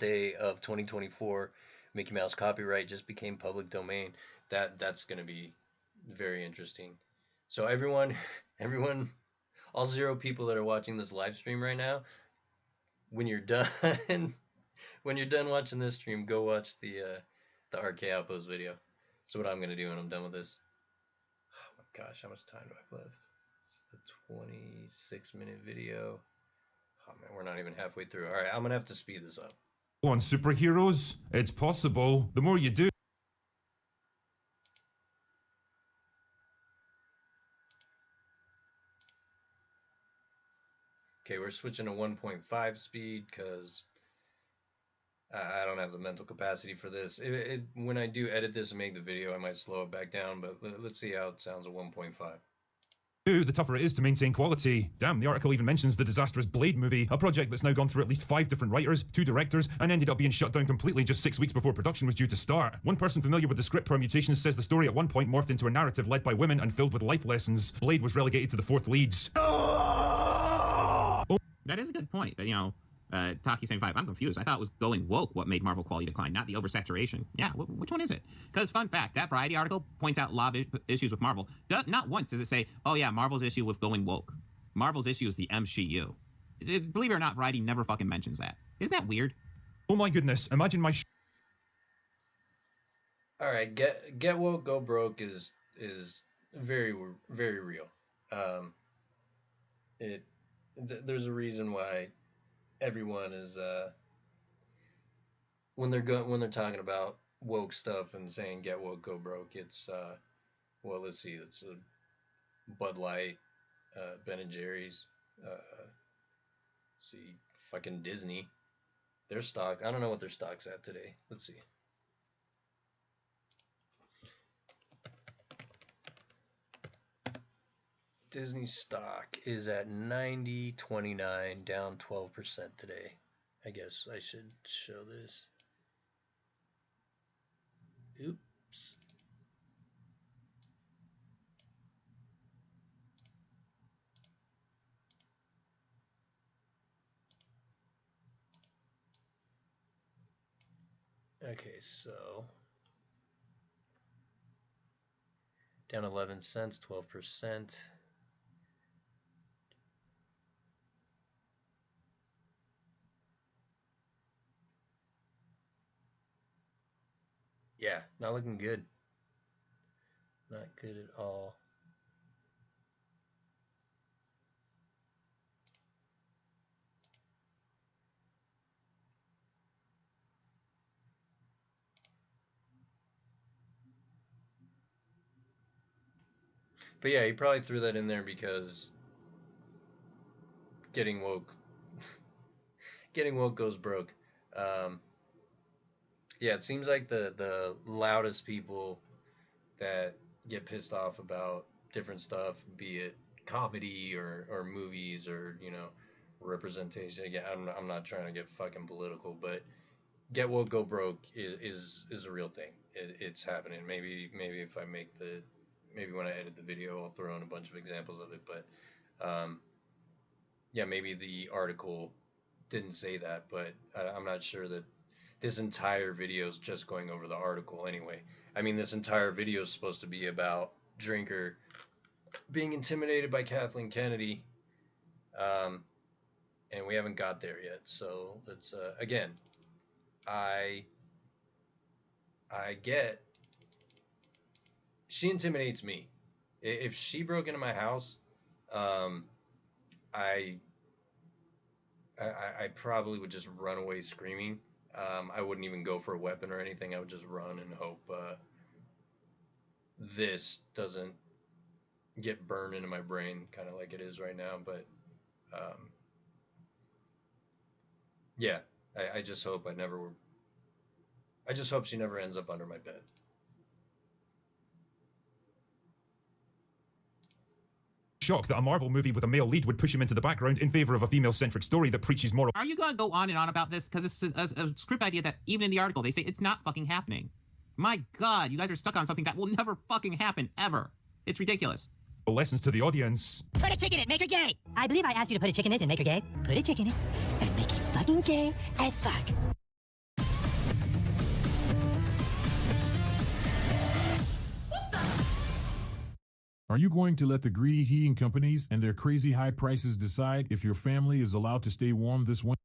day of 2024. Mickey Mouse copyright just became public domain. That's going to be very interesting. So everyone, all 0 people that are watching this live stream right now, when you're done, watching this stream, go watch the RK Outpost video. That's what I'm going to do when I'm done with this. Gosh, how much time do I have left? It's a 26-minute video. Oh man, we're not even halfway through. All right, I'm gonna have to speed this up. On superheroes? It's possible. The more you do. Okay, we're switching to 1.5 speed because I don't have the mental capacity for this. When I do edit this and make the video, I might slow it back down, but let's see how it sounds at 1.5. The tougher it is to maintain quality. Damn, the article even mentions the disastrous Blade movie, a project that's now gone through at least 5 different writers, 2 directors, and ended up being shut down completely just 6 weeks before production was due to start. One person familiar with the script permutations says the story at one point morphed into a narrative led by women and filled with life lessons. Blade was relegated to the 4th leads. That is a good point. But, Taki75, I'm confused. I thought it was going woke what made Marvel quality decline, not the oversaturation. Yeah, which one is it? Because, fun fact, that Variety article points out a lot of issues with Marvel. Not once does it say, oh yeah, Marvel's issue with going woke. Marvel's issue is the MCU. Believe it or not, Variety never fucking mentions that. Isn't that weird? Oh my goodness, imagine my Alright, get woke, go broke is very, very real. There's a reason why everyone is when they're talking about woke stuff and saying get woke, go broke, it's well, let's see, it's Bud Light, Ben and Jerry's, see, fucking Disney, their stock, I don't know what their stock's at today. Let's see. Disney stock is at 90.29, down 12% today. I guess I should show this. Oops. Okay, so down 11 cents, 12%. Yeah, not looking good. Not good at all. But yeah, he probably threw that in there because getting woke goes broke. Yeah, it seems like the loudest people that get pissed off about different stuff, be it comedy or movies or representation. Again, I'm not trying to get fucking political, but get woke, go broke is a real thing. It's happening. Maybe if I make maybe when I edit the video, I'll throw in a bunch of examples of it. But yeah, maybe the article didn't say that, but I'm not sure that this entire video is just going over the article anyway. I mean, this entire video is supposed to be about Drinker being intimidated by Kathleen Kennedy, and we haven't got there yet. So let's again, I get she intimidates me. If she broke into my house, I probably would just run away screaming. I wouldn't even go for a weapon or anything. I would just run and hope this doesn't get burned into my brain, kind of like it is right now. But yeah, I just hope I just hope she never ends up under my bed. Shock that a Marvel movie with a male lead would push him into the background in favor of a female-centric story that preaches moral. Are you going to go on and on about this? Because it's a script idea that even in the article they say it's not fucking happening. My God, you guys are stuck on something that will never fucking happen, ever. It's ridiculous. Lessons to the audience. Put a chick in it, make her gay. I believe I asked you to put a chick in it and make her gay. Put a chick in it and make it fucking gay as fuck. Are you going to let the greedy heating companies and their crazy high prices decide if your family is allowed to stay warm this winter?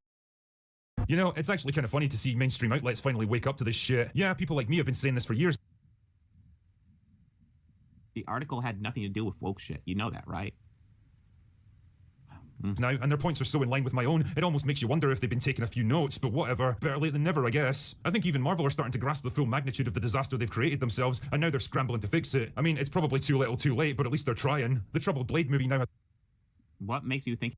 You know, it's actually kind of funny to see mainstream outlets finally wake up to this shit. Yeah, people like me have been saying this for years. The article had nothing to do with woke shit. You know that, right? Now, and their points are so in line with my own, it almost makes you wonder if they've been taking a few notes, but whatever. Better late than never, I guess. I think even Marvel are starting to grasp the full magnitude of the disaster they've created themselves, and now they're scrambling to fix it. I mean, it's probably too little too late, but at least they're trying. The Troubled Blade movie now... What makes you think...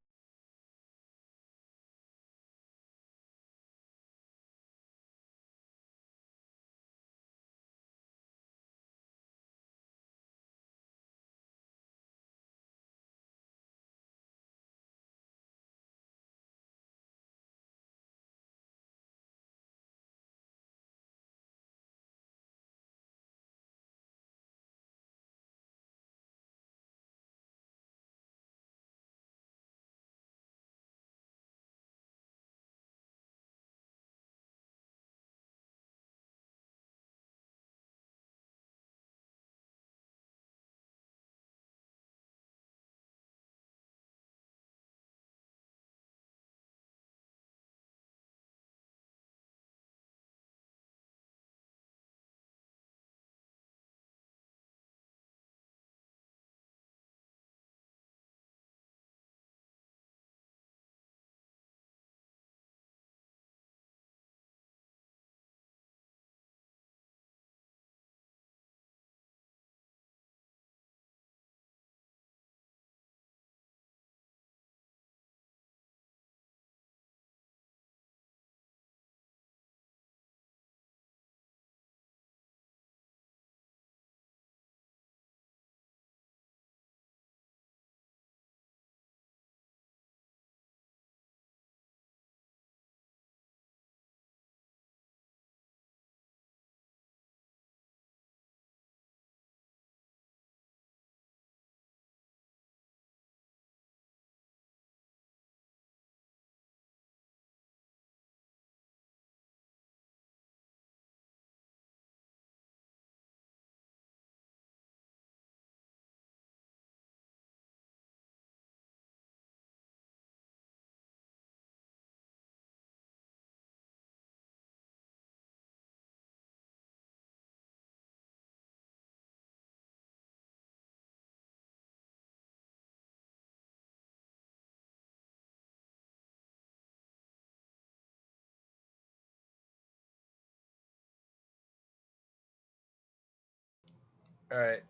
All right.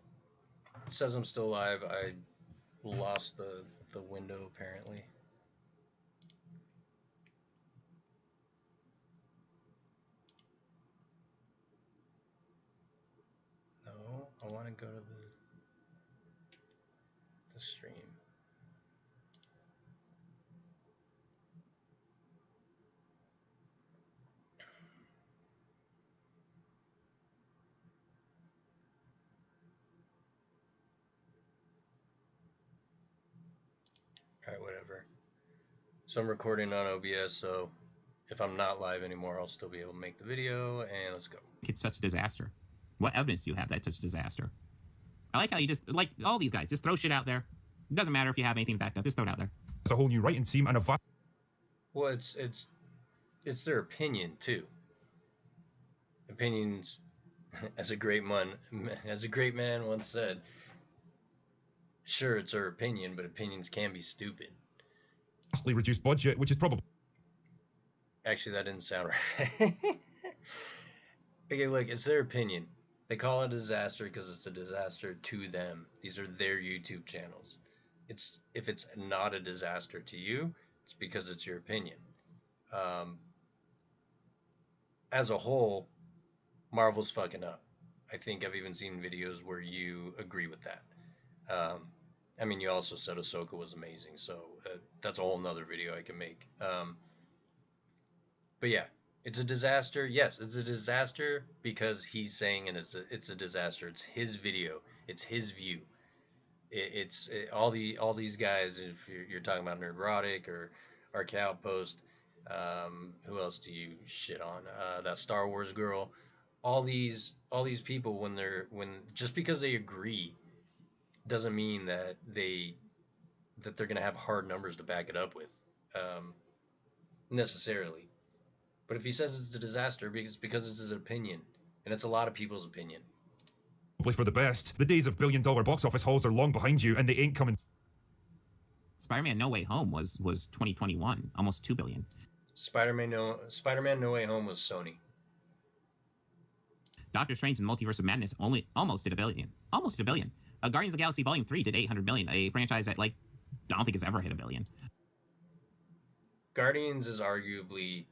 It says I'm still alive. I lost the window apparently. No, I want to go to the stream. All right, whatever. So I'm recording on OBS, so if I'm not live anymore, I'll still be able to make the video, and let's go. It's such a disaster? What evidence do you have that it's such a disaster? I like how you just, like all these guys, just throw shit out there. It doesn't matter if you have anything backed up, just throw it out there. It's a whole new writing team and a vast... Well, it's their opinion too. Opinions, as a great man once said, sure, it's our opinion, but opinions can be stupid. Vastly reduced budget, which is probably... Actually, that didn't sound right. Okay, look, it's their opinion. They call it a disaster because it's a disaster to them. These are their YouTube channels. If it's not a disaster to you, it's because it's your opinion. As a whole, Marvel's fucking up. I think I've even seen videos where you agree with that. I mean, you also said Ahsoka was amazing, so that's a whole nother video I can make. But yeah, it's a disaster. Yes, it's a disaster because he's saying it's a disaster. It's his video. It's his view. All these guys. If you're talking about Nerdrotic or Arc Outpost, who else do you shit on? That Star Wars girl. All these people when just because they agree doesn't mean that they're gonna have hard numbers to back it up with, necessarily. But if he says it's a disaster, it's because it's his opinion, and it's a lot of people's opinion. for the best. The days of billion-dollar box office hauls are long behind you, and they ain't coming. Spider-Man No Way Home was 2021, almost $2 billion. Spider-Man No Way Home was Sony. Doctor Strange and the Multiverse of Madness almost did $1 billion. Almost $1 billion. Guardians of the Galaxy Volume 3 did $800 million, a franchise that, like, I don't think has ever hit $1 billion. Guardians is arguably,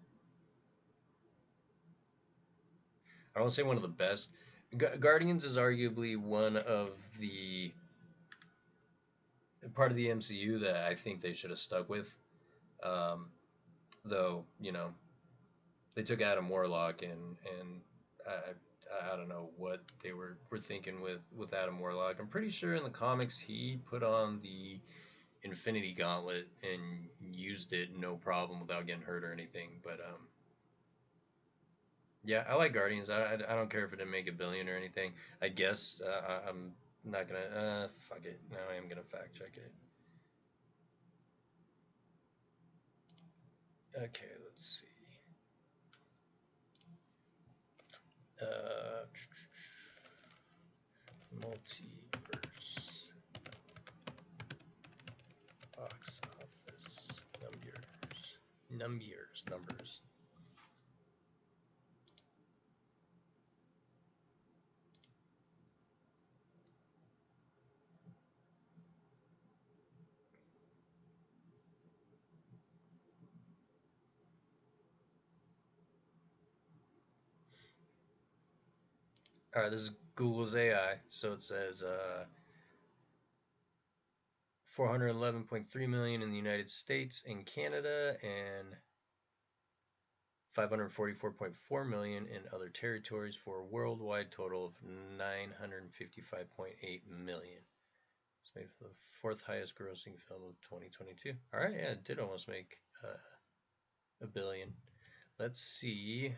I don't say one of the best. Guardians is arguably one of the part of the MCU that I think they should have stuck with. Though, you know, they took Adam Warlock and I don't know what they were thinking with Adam Warlock. I'm pretty sure in the comics he put on the Infinity Gauntlet and used it no problem without getting hurt or anything. But yeah, I like Guardians. I don't care if it didn't make $1 billion or anything. I guess I'm not gonna fuck it. Now I am gonna fact check it. Okay, let's see. Multiverse box office numbers. All right, this is Google's AI. So it says 411.3 million in the United States and Canada, and 544.4 million in other territories, for a worldwide total of 955.8 million. It's made for the fourth highest grossing film of 2022. All right, yeah, it did almost make $1 billion. Let's see.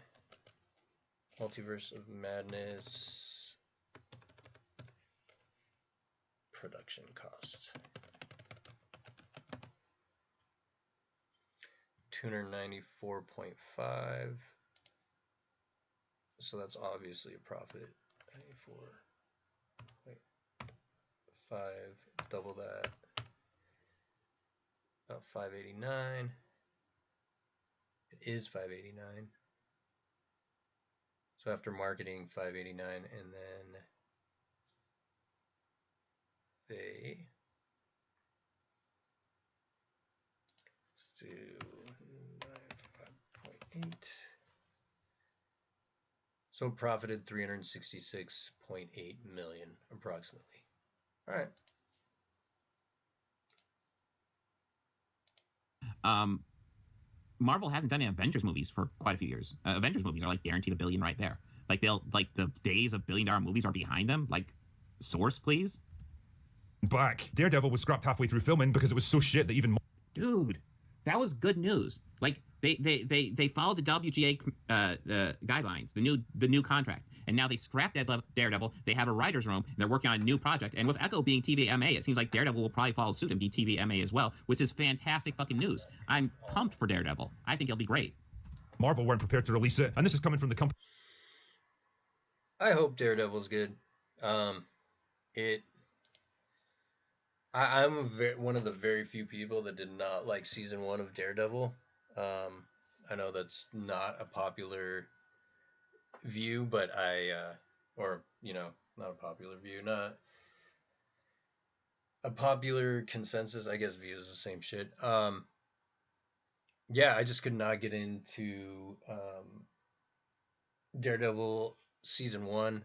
Multiverse of Madness production cost. 294.5. So that's obviously a profit. 94.5, double that. About 589. It is 589. So after marketing, 589, and then they do 5.8. So profited 366.8 million approximately. All right. Marvel hasn't done any Avengers movies for quite a few years. Avengers movies are like guaranteed $1 billion right there. Like the days of $1 billion movies are behind them. Like, source, please. Back. Daredevil was scrapped halfway through filming because it was so shit that even. Dude, that was good news. Like, they followed the WGA guidelines, the new contract, and now they scrapped Daredevil. They have a writer's room, and they're working on a new project. And with Echo being TVMA, it seems like Daredevil will probably follow suit and be TVMA as well, which is fantastic fucking news. I'm pumped for Daredevil. I think it'll be great. Marvel weren't prepared to release it, and this is coming from the company. I hope Daredevil's good. I'm one of the very few people that did not like season 1 of Daredevil. I know that's not a popular view, but not a popular view, not a popular consensus. I guess view is the same shit. Yeah, I just could not get into Daredevil season 1.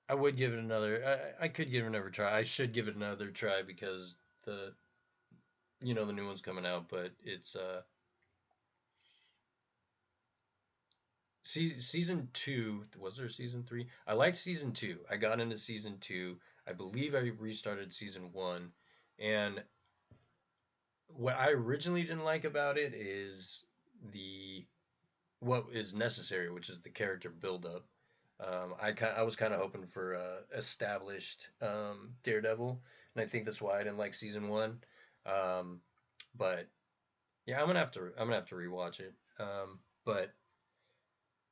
I would give it another. I could give it another try. I should give it another try because the new one's coming out, but it's season 2. Was there season 3? I liked season 2. I got into season 2. I believe I restarted season 1, and what I originally didn't like about it is what is necessary, which is the character buildup. I was kind of hoping for established Daredevil, and I think that's why I didn't like season 1. But yeah, I'm gonna have to rewatch it. But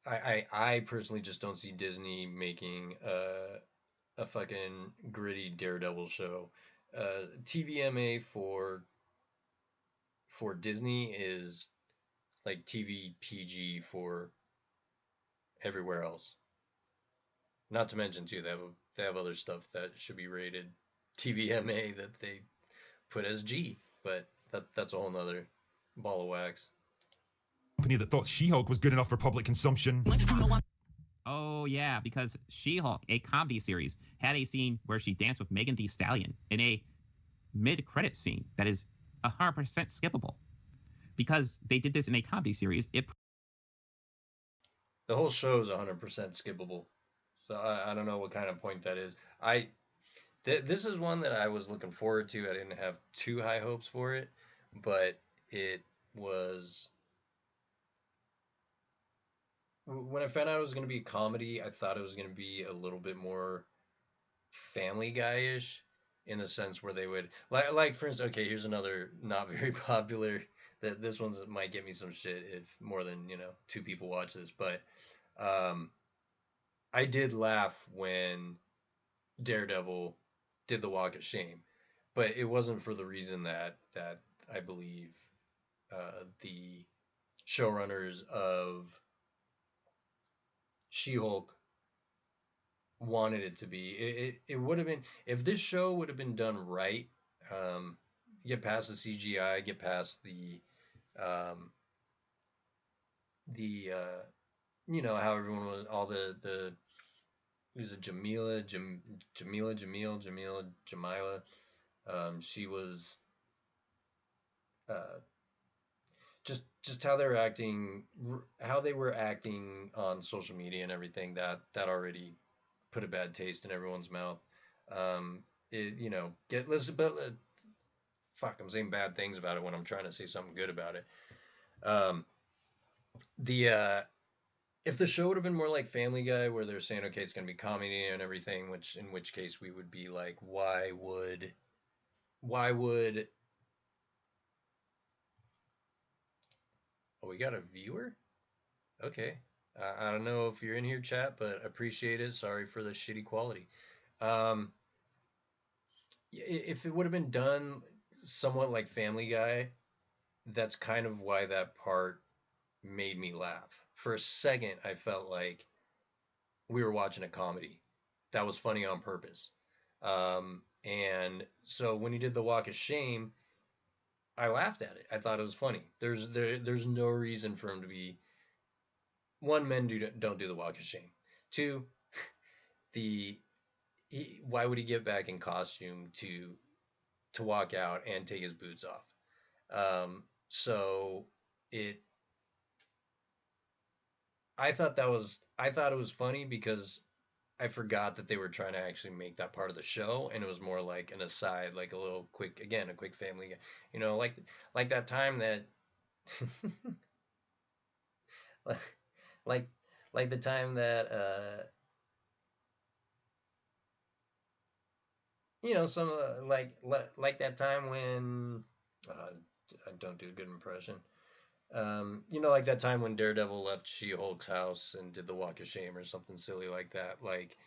I personally just don't see Disney making a fucking gritty Daredevil show. TVMA for Disney is like TV PG for everywhere else. Not to mention too, they have other stuff that should be rated TVMA that they put as G, but that's a whole nother ball of wax. Company that thought She-Hulk was good enough for public consumption. Oh, yeah, because She-Hulk, a comedy series, had a scene where she danced with Megan Thee Stallion in a mid-credit scene that is 100% skippable. Because they did this in a comedy series, The whole show is 100% skippable. So I don't know what kind of point that is. This is one that I was looking forward to. I didn't have too high hopes for it, but it was when I found out it was going to be a comedy, I thought it was going to be a little bit more Family Guy-ish in the sense where they would like for instance, okay, here's another not very popular that this one might get me some shit if more than, two people watch this, but um I did laugh when Daredevil did the Walk of Shame, but it wasn't for the reason that I believe the showrunners of She-Hulk wanted it to be. It would have been if this show would have been done right. Get past the CGI, get past um, the how everyone was all the was it Jamila. She was uh, just how they were acting on social media and everything that already put a bad taste in everyone's mouth. It get listen, but fuck, I'm saying bad things about it when I'm trying to say something good about it. Um, the if the show would have been more like Family Guy, where they're saying, okay, it's gonna be comedy and everything, in which case we would be like, why would oh, we got a viewer? Okay. I don't know if you're in here, chat, but appreciate it. Sorry for the shitty quality. Um, if it would have been done somewhat like Family Guy, that's kind of why that part made me laugh. For a second, I felt like we were watching a comedy that was funny on purpose. And so when he did the Walk of Shame, I laughed at it. I thought it was funny. There's no reason for him to be. One, men don't do the Walk of Shame. Two, the why would he get back in costume to walk out and take his boots off? So it I thought it was funny because I forgot that they were trying to actually make that part of the show, and it was more like an aside, like a little quick, again, a quick family, like that time that, like, like the time that, some like that time when, I don't do a good impression. Like that time when Daredevil left She-Hulk's house and did the Walk of Shame or something silly like that. Like,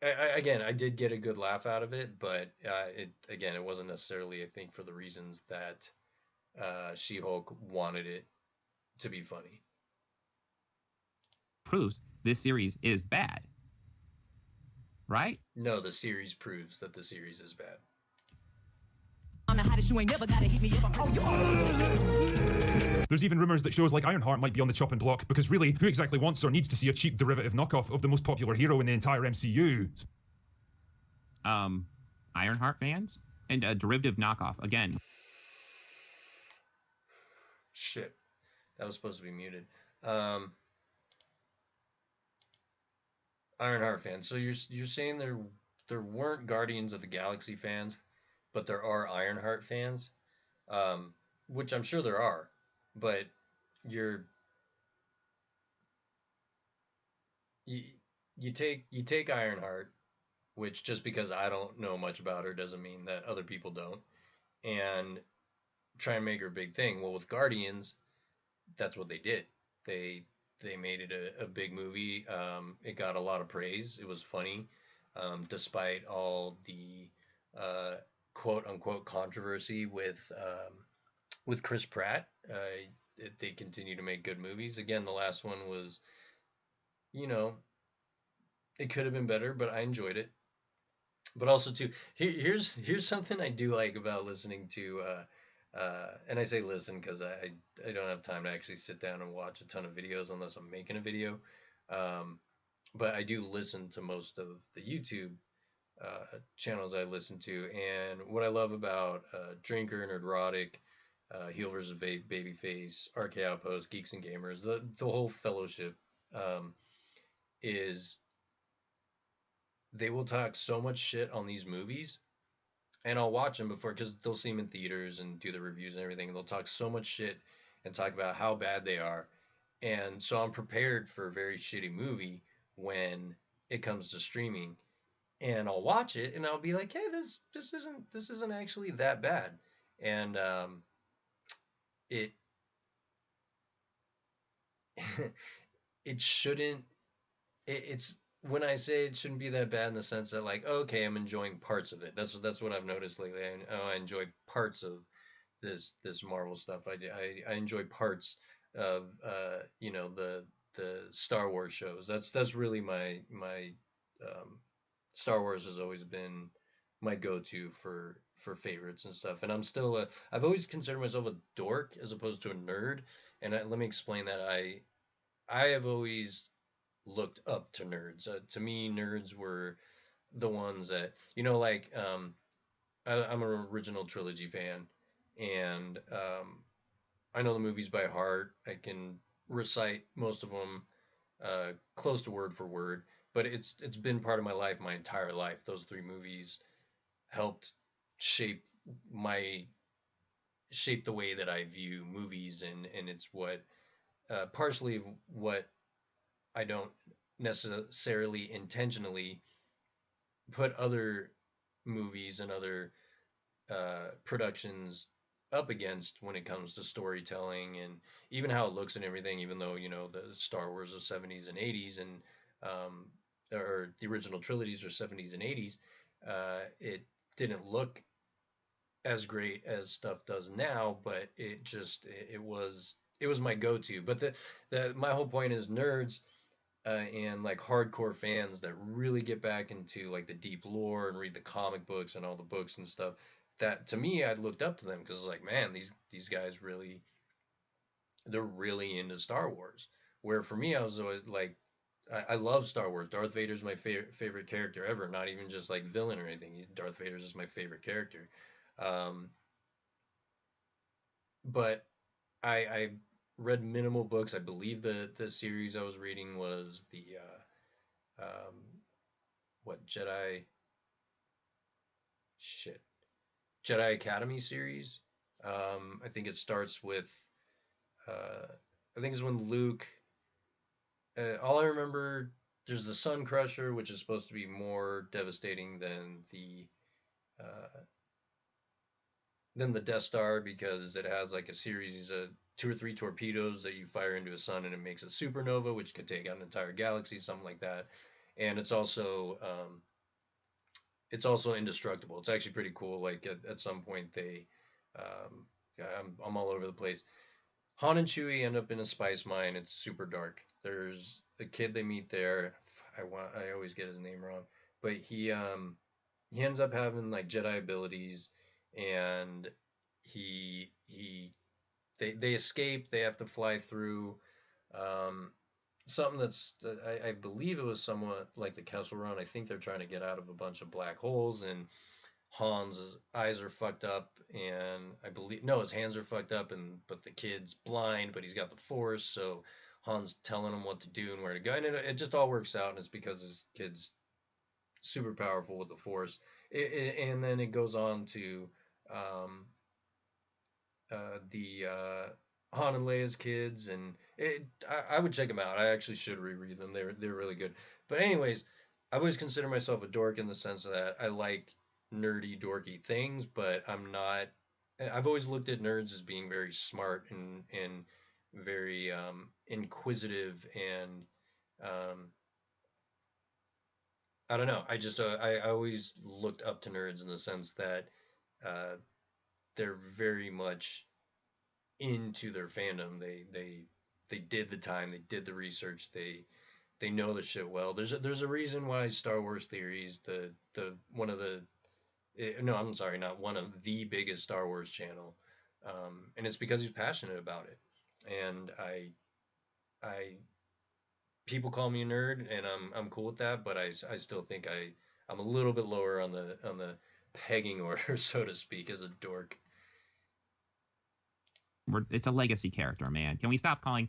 again, I did get a good laugh out of it, but it wasn't necessarily, I think, for the reasons that She-Hulk wanted it to be funny. proves this series is bad. Right? No, the series proves that the series is bad. There's even rumours that shows like Ironheart might be on the chopping block, because really, who exactly wants or needs to see a cheap derivative knockoff of the most popular hero in the entire MCU? Ironheart fans? And a derivative knockoff, again. Shit. That was supposed to be muted. Ironheart fans. So you're saying there weren't Guardians of the Galaxy fans, but there are Ironheart fans, which I'm sure there are, but you take Ironheart, which just because I don't know much about her doesn't mean that other people don't, and try and make her a big thing. Well, with Guardians, that's what they did. They they made it a big movie. It got a lot of praise. It was funny, despite all the uh, quote unquote controversy with Chris Pratt. They continue to make good movies. Again, the last one was, you know, it could have been better, but I enjoyed it. But also too, here's something I do like about listening to, and I say listen because I don't have time to actually sit down and watch a ton of videos unless I'm making a video. Um, but I do listen to most of the YouTube channels I listen to, and what I love about Drinker, Nerdrotic, Heel vs. Babyface, RK Outpost, Geeks and Gamers, the whole fellowship, um, is they will talk so much shit on these movies, and I'll watch them before because they'll see them in theaters and do the reviews and everything, and they'll talk so much shit and talk about how bad they are, and so I'm prepared for a very shitty movie when it comes to streaming, and I'll watch it and I'll be like, hey, this isn't actually that bad, and it it shouldn't it's when I say it shouldn't be that bad in the sense that like okay, I'm enjoying parts of it. That's what I've noticed lately. I enjoy parts of this Marvel stuff. I enjoy parts of the Star Wars shows. That's really my Star Wars has always been my go-to for favorites and stuff. And I've always considered myself a dork as opposed to a nerd. And let me explain that. I have always looked up to nerds. To me, nerds were the ones that like I'm an original trilogy fan, and I know the movies by heart. I can recite most of them close to word for word. But it's been part of my life my entire life. Those three movies helped shape my shape the way that I view movies, and it's what partially what I don't necessarily intentionally put other movies and other productions up against when it comes to storytelling and even how it looks and everything. Even though the Star Wars of 70s and 80s and um, or the original trilogies are 70s and 80s, it didn't look as great as stuff does now, but it was my go-to. But the my whole point is nerds and like hardcore fans that really get back into like the deep lore and read the comic books and all the books and stuff. That to me, I looked up to them because like, man, these guys really they're really into Star Wars. Where for me, I was always like, I love Star Wars. Darth Vader's my favorite character ever. Not even just like villain or anything. Darth Vader's just my favorite character. Um, but I read minimal books. I believe the series I was reading was the um, what shit Jedi Academy series. I think it starts with uh, I think it's when Luke. All I remember, there's the Sun Crusher, which is supposed to be more devastating uh, than the Death Star because it has like a series of two or three torpedoes that you fire into a sun and it makes a supernova, which could take out an entire galaxy, something like that. And it's also indestructible. It's actually pretty cool. Like at some point um, I'm all over the place. Han and Chewie end up in a spice mine. It's super dark. There's a kid they meet there. I always get his name wrong, but he ends up having like Jedi abilities, and he they escape. They have to fly through um, something that's I believe it was somewhat like the Kessel Run. I think they're trying to get out of a bunch of black holes, and Han's eyes are fucked up, and I believe no, his hands are fucked up, and but the kid's blind, but he's got the Force, so Han's telling him what to do and where to go, and it just all works out, and it's because his kid's super powerful with the Force. And then it goes on to um, the Han and Leia's kids, and I would check them out. I actually should reread them. They're really good. But anyways, I always consider myself a dork in the sense that I like nerdy, dorky things, but I'm not. I've always looked at nerds as being very smart and very inquisitive, and I don't know. I always looked up to nerds in the sense that uh, they're very much into their fandom. They did the time, they did the research, they know the shit well. There's a reason why Star Wars Theories, the one of the no, I'm sorry, not one of the biggest Star Wars channel, and it's because he's passionate about it. And I people call me a nerd, and I'm cool with that, but I still think I'm a little bit lower on the pegging order, so to speak, as a dork. It's a legacy character, man. Can we stop calling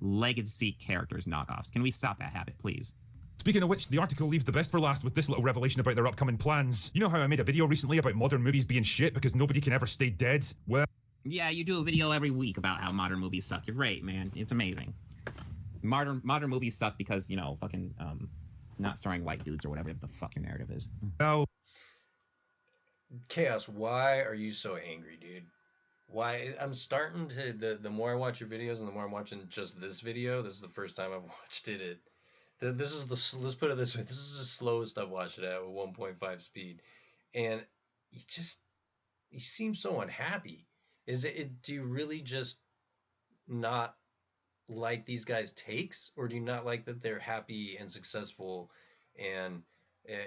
legacy characters knockoffs? Can we stop that habit, please? Speaking of which, the article leaves the best for last with this little revelation about their upcoming plans. You know how I made a video recently about modern movies being shit because nobody can ever stay dead? Well, yeah, you do a video every week about how modern movies suck. You're great, man. It's amazing. Modern movies suck because, you know, fucking not starring white dudes or whatever the fuck your narrative is. well, Chaos, why are you so angry, dude? Why? I'm starting to the more I watch your videos and the more I'm watching just this video. This is the first time I've watched it. This is let's put it this way. This is the slowest I've watched it at with 1.5 speed, and he seems so unhappy. Is it? Do you really just not like these guys' takes, or do you not like that they're happy and successful? And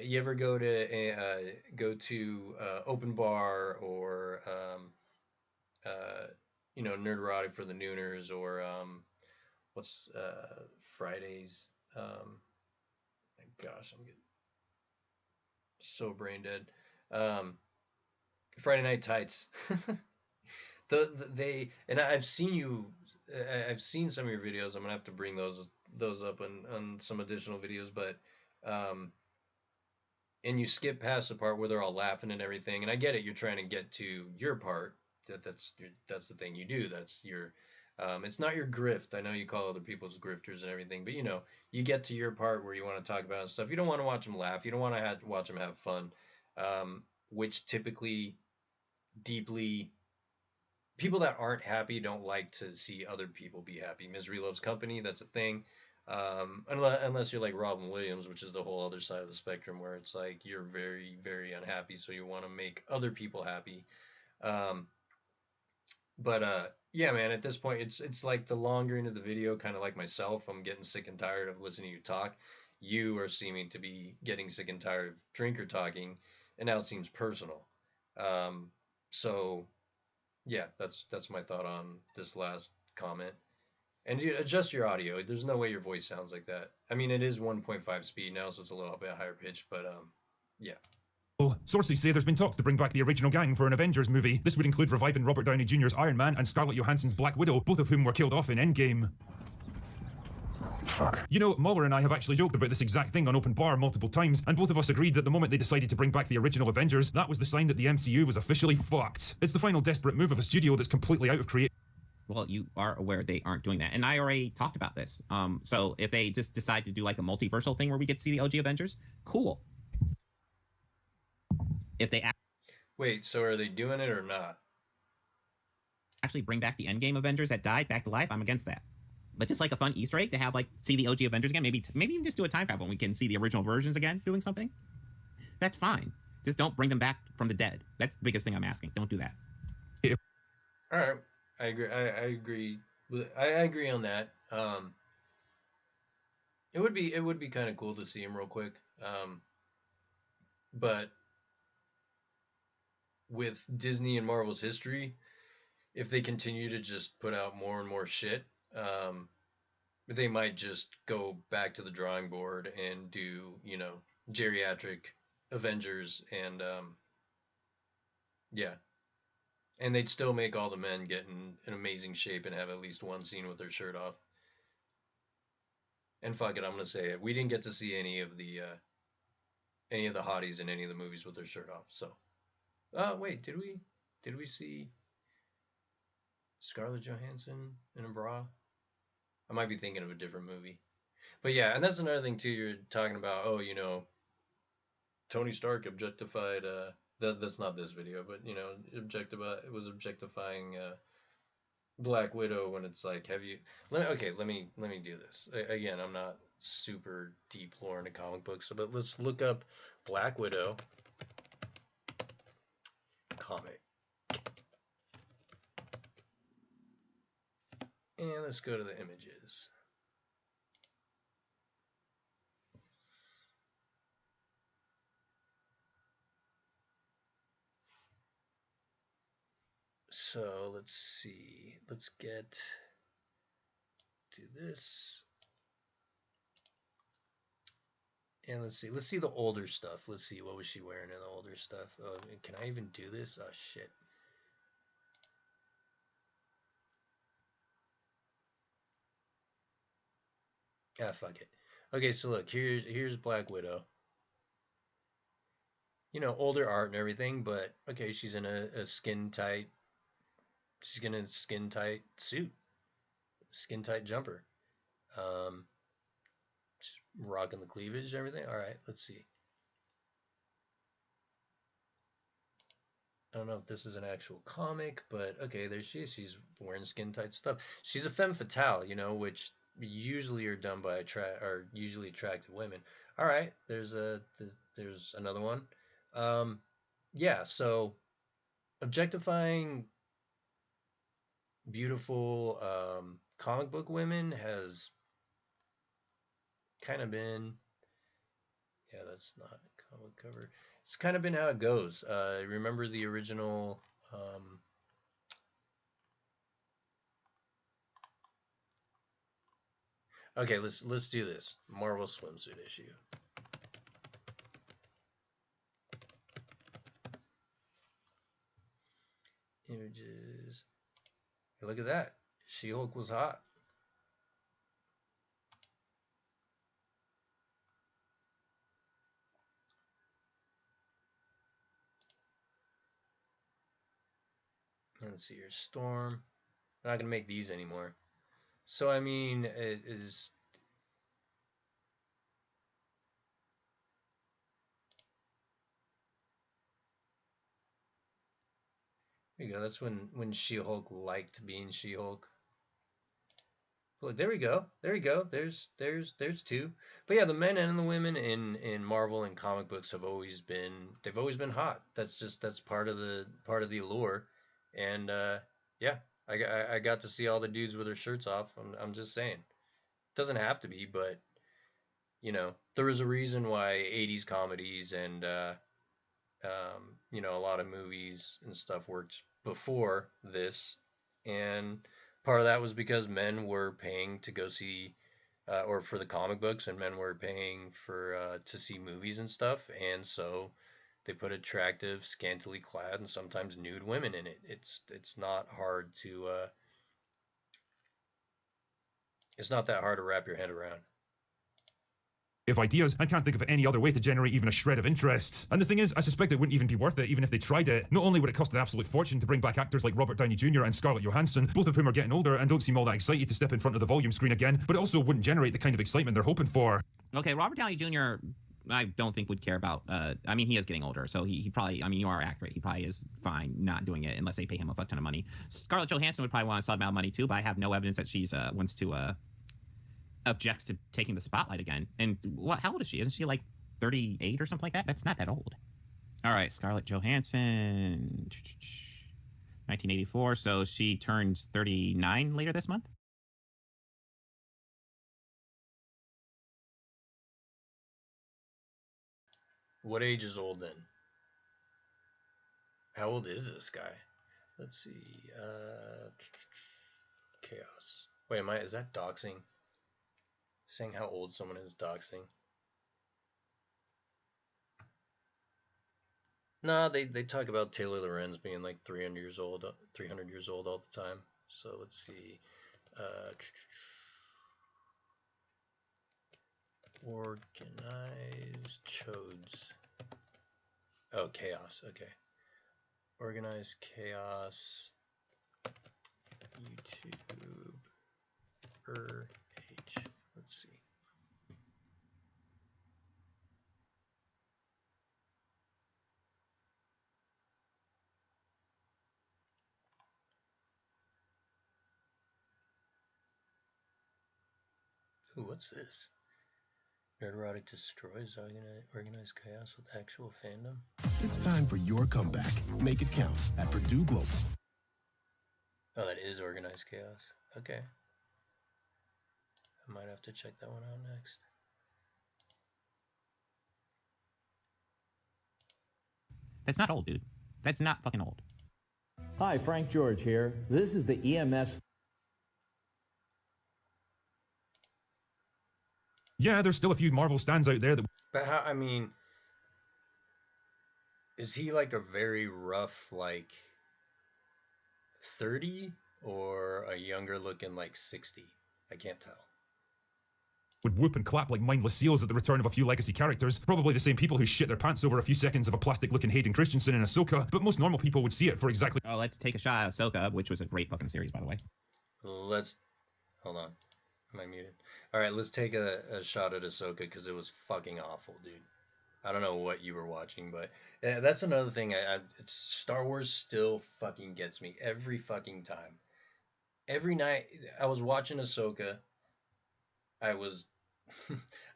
you ever go to open bar or uh, Nerderotic for the Nooners, or what's Fridays? My gosh, I'm getting so brain dead. Um, Friday Night Tights. They and I've seen you. I've seen some of your videos. I'm gonna have to bring those up on some additional videos, but um, and you skip past the part where they're all laughing and everything. And I get it. You're trying to get to your part. That's the thing you do. That's your. It's not your grift. I know you call other people's grifters and everything, but you get to your part where you want to talk about stuff. You don't want to watch them laugh. You don't want to watch them have fun, which typically deeply people that aren't happy don't like to see other people be happy. Misery loves company. That's a thing. Unless you're like Robin Williams, which is the whole other side of the spectrum, where it's like you're very, very unhappy, so you want to make other people happy. Um, but yeah, man, at this point, it's like the longer into the video, kind of like myself, I'm getting sick and tired of listening to you talk. You are seeming to be getting sick and tired of Drinker talking, and now it seems personal. So yeah, that's my thought on this last comment. And you adjust your audio. There's no way your voice sounds like that. I mean, it is 1.5 speed now, so it's a little bit higher pitch, but yeah. sources say there's been talks to bring back the original gang for an Avengers movie. This would include reviving Robert Downey Jr.'s Iron Man and Scarlett Johansson's Black Widow, both of whom were killed off in Endgame. Fuck. You know, Muller and I have actually joked about this exact thing on Open Bar multiple times, and both of us agreed that the moment they decided to bring back the original Avengers, that was the sign that the MCU was officially fucked. It's the final desperate move of a studio that's completely out of creative. Well, you are aware they aren't doing that, and I already talked about this. So if they just decide to do like a multiversal thing where we get to see the OG Avengers, cool. If they Wait, so are they doing it or not? actually bring back the Endgame Avengers that died back to life, I'm against that. But just like a fun Easter egg to have like see the OG Avengers again, maybe even just do a time travel and we can see the original versions again doing something. That's fine. Just don't bring them back from the dead. That's the biggest thing I'm asking. Don't do that. All right, I agree. I agree. I agree on that. It would be kind of cool to see him real quick. But with Disney and Marvel's history, if they continue to just put out more and more shit, they might just go back to the drawing board and do, geriatric Avengers, and yeah. And they'd still make all the men get in amazing shape and have at least one scene with their shirt off. And fuck it, I'm gonna say it. We didn't get to see any of the hotties in any of the movies with their shirt off. So, wait, did we? Did we see Scarlett Johansson in a bra? I might be thinking of a different movie. But yeah, and that's another thing too. You're talking about, Tony Stark objectified. That's not this video, but it was objectifying Black Widow when it's like, have you? Let me do this again. I'm not super deep lore into comic books, but let's look up Black Widow comic, and let's go to the images. So let's see. Let's do this. And let's see the older stuff. Let's see, what was she wearing in the older stuff? Oh, can I even do this? Oh shit. Ah, fuck it. Okay, so look, here's Black Widow. You know, older art and everything, but okay, she's in a skin tight. She's in a skin tight suit, skin tight jumper. Um, just rocking the cleavage and everything. All right, let's see. I don't know if this is an actual comic, but okay, there she is. She's wearing skin tight stuff. She's a femme fatale, you know, which usually are done by usually attractive women. All right, there's another one. Um, yeah, so objectifying beautiful comic book women has kind of been, yeah, that's not a comic cover. It's kind of been how it goes. Remember the original okay, let's do this. Marvel swimsuit issue. Images. Hey, look at that. She-Hulk was hot. Let's see here. Storm. I'm not gonna make these anymore. So I mean, it is. There you go. That's when She-Hulk liked being She-Hulk. Look, there we go. There we go. There's two. But yeah, the men and the women in Marvel and comic books they've always been hot. That's part of the allure. And yeah, I got to see all the dudes with their shirts off. I'm just saying. Doesn't have to be, but you know, there was a reason why 80s comedies and you know, a lot of movies and stuff worked before this, and part of that was because men were paying to go see, or for the comic books, and men were paying for to see movies and stuff, and so they put attractive, scantily clad, and sometimes nude women in it. It's not hard to it's not that hard to wrap your head around. Of ideas and can't think of any other way to generate even a shred of interest. And the thing is, I suspect it wouldn't even be worth it even if they tried it. Not only would it cost an absolute fortune to bring back actors like Robert Downey Jr. and Scarlett Johansson, both of whom are getting older and don't seem all that excited to step in front of the volume screen again, but it also wouldn't generate the kind of excitement they're hoping for. Okay, Robert Downey Jr. I don't think would care about. I mean, he is getting older, so he probably. I mean, you are accurate. He probably is fine not doing it unless they pay him a fuck ton of money. Scarlett Johansson would probably want a solid amount of money too, but I have no evidence that she's wants to objects to taking the spotlight again. And how old is she? Isn't she like 38 or something like that? That's not that old. All right, Scarlett Johansson, 1984. So she turns 39 later this month. What age is old then? How old is this guy? Let's see. Chaos. Wait, is that doxing? Saying how old someone is doxing? Nah, they talk about Taylor Lorenz being like 300 years old all the time. So let's see. Organized chodes. Oh, chaos. Okay. Organized chaos. YouTube. Page. Let's see. Ooh, what's this? Erotic destroys organized chaos with actual fandom. It's time for your comeback. Make it count at Purdue Global. Oh, that is organized chaos. Okay. I might have to check that one out next. That's not old, dude. That's not fucking old. Hi, Frank George here. This is the EMS. Yeah, there's still a few Marvel stands out there that. But how, I mean, is he like a very rough, like 30 or a younger looking like 60? I can't tell. Would whoop and clap like mindless seals at the return of a few legacy characters. Probably the same people who shit their pants over a few seconds of a plastic-looking Hayden Christensen in Ahsoka, but most normal people would see it for exactly. Oh, let's take a shot at Ahsoka, which was a great fucking series, by the way. Let's hold on. Am I muted? All right, let's take a shot at Ahsoka because it was fucking awful, dude. I don't know what you were watching, but that's another thing. It's Star Wars still fucking gets me every fucking time. Every night I was watching Ahsoka. I was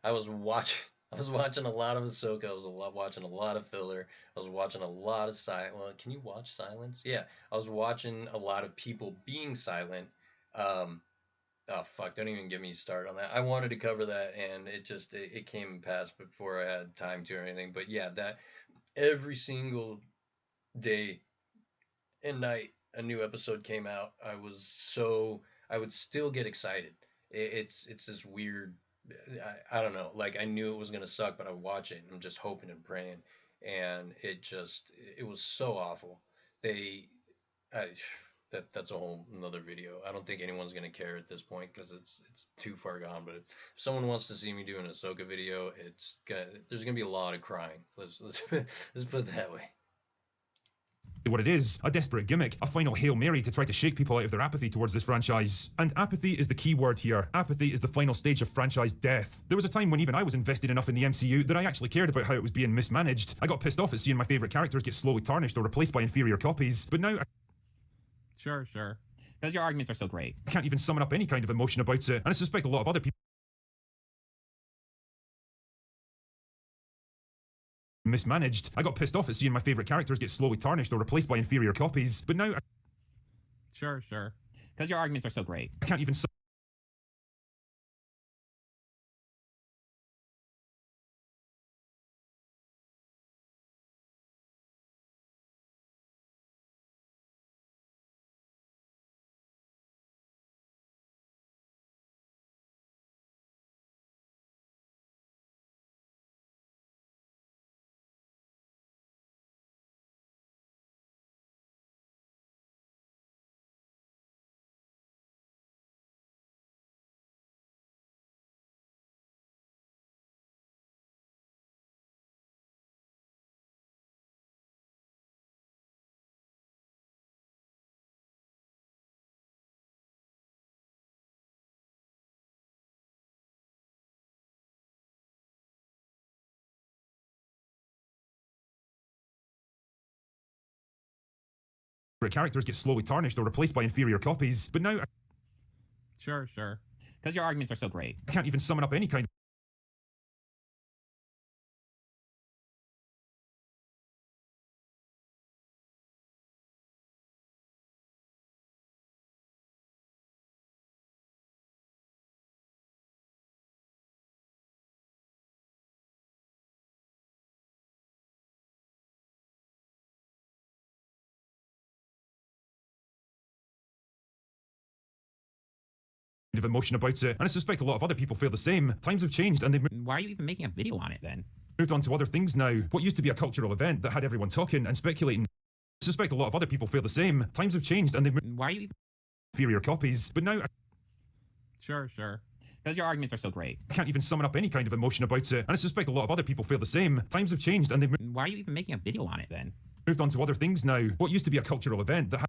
I was watching a lot of Ahsoka. I was watching a lot of filler. I was watching a lot of silence. Well, can you watch silence? Yeah, I was watching a lot of people being silent. Oh fuck! Don't even get me started on that. I wanted to cover that, and it came past before I had time to or anything. But yeah, that every single day and night a new episode came out. I would still get excited. It's this weird. I don't know. Like I knew it was gonna suck, but I watch it and I'm just hoping and praying, and it was so awful. They I, that's a whole another video. I don't think anyone's gonna care at this point because it's too far gone. But if someone wants to see me do an Ahsoka video, there's gonna be a lot of crying. Let's let's put it that way. What it is, a desperate gimmick, a final Hail Mary to try to shake people out of their apathy towards this franchise. And apathy is the key word here. Apathy is the final stage of franchise death. There was a time when even I was invested enough in the MCU that I actually cared about how it was being mismanaged. I got pissed off at seeing my favourite characters get slowly tarnished or replaced by inferior copies, but now Sure. Because your arguments are so great. I can't even summon up any kind of emotion about it, and I suspect a lot of other people mismanaged. I got pissed off at seeing my favourite characters get slowly tarnished or replaced by inferior copies, but now Sure. Because your arguments are so great. I can't even characters get slowly tarnished or replaced by inferior copies, but now Sure. Because your arguments are so great. I can't even summon up any kind of emotion about it, and I suspect a lot of other people feel the same. Times have changed and they've Why are you even making a video on it then? moved on to other things now. What used to be a cultural event that had everyone talking and speculating, I suspect a lot of other people feel the same. Times have changed and they've Why are you even inferior copies, but now Sure. Because your arguments are so great. I can't even summon up any kind of emotion about it, and I suspect a lot of other people feel the same. Times have changed and they've Why are you even making a video on it then? moved on to other things now. What used to be a cultural event that had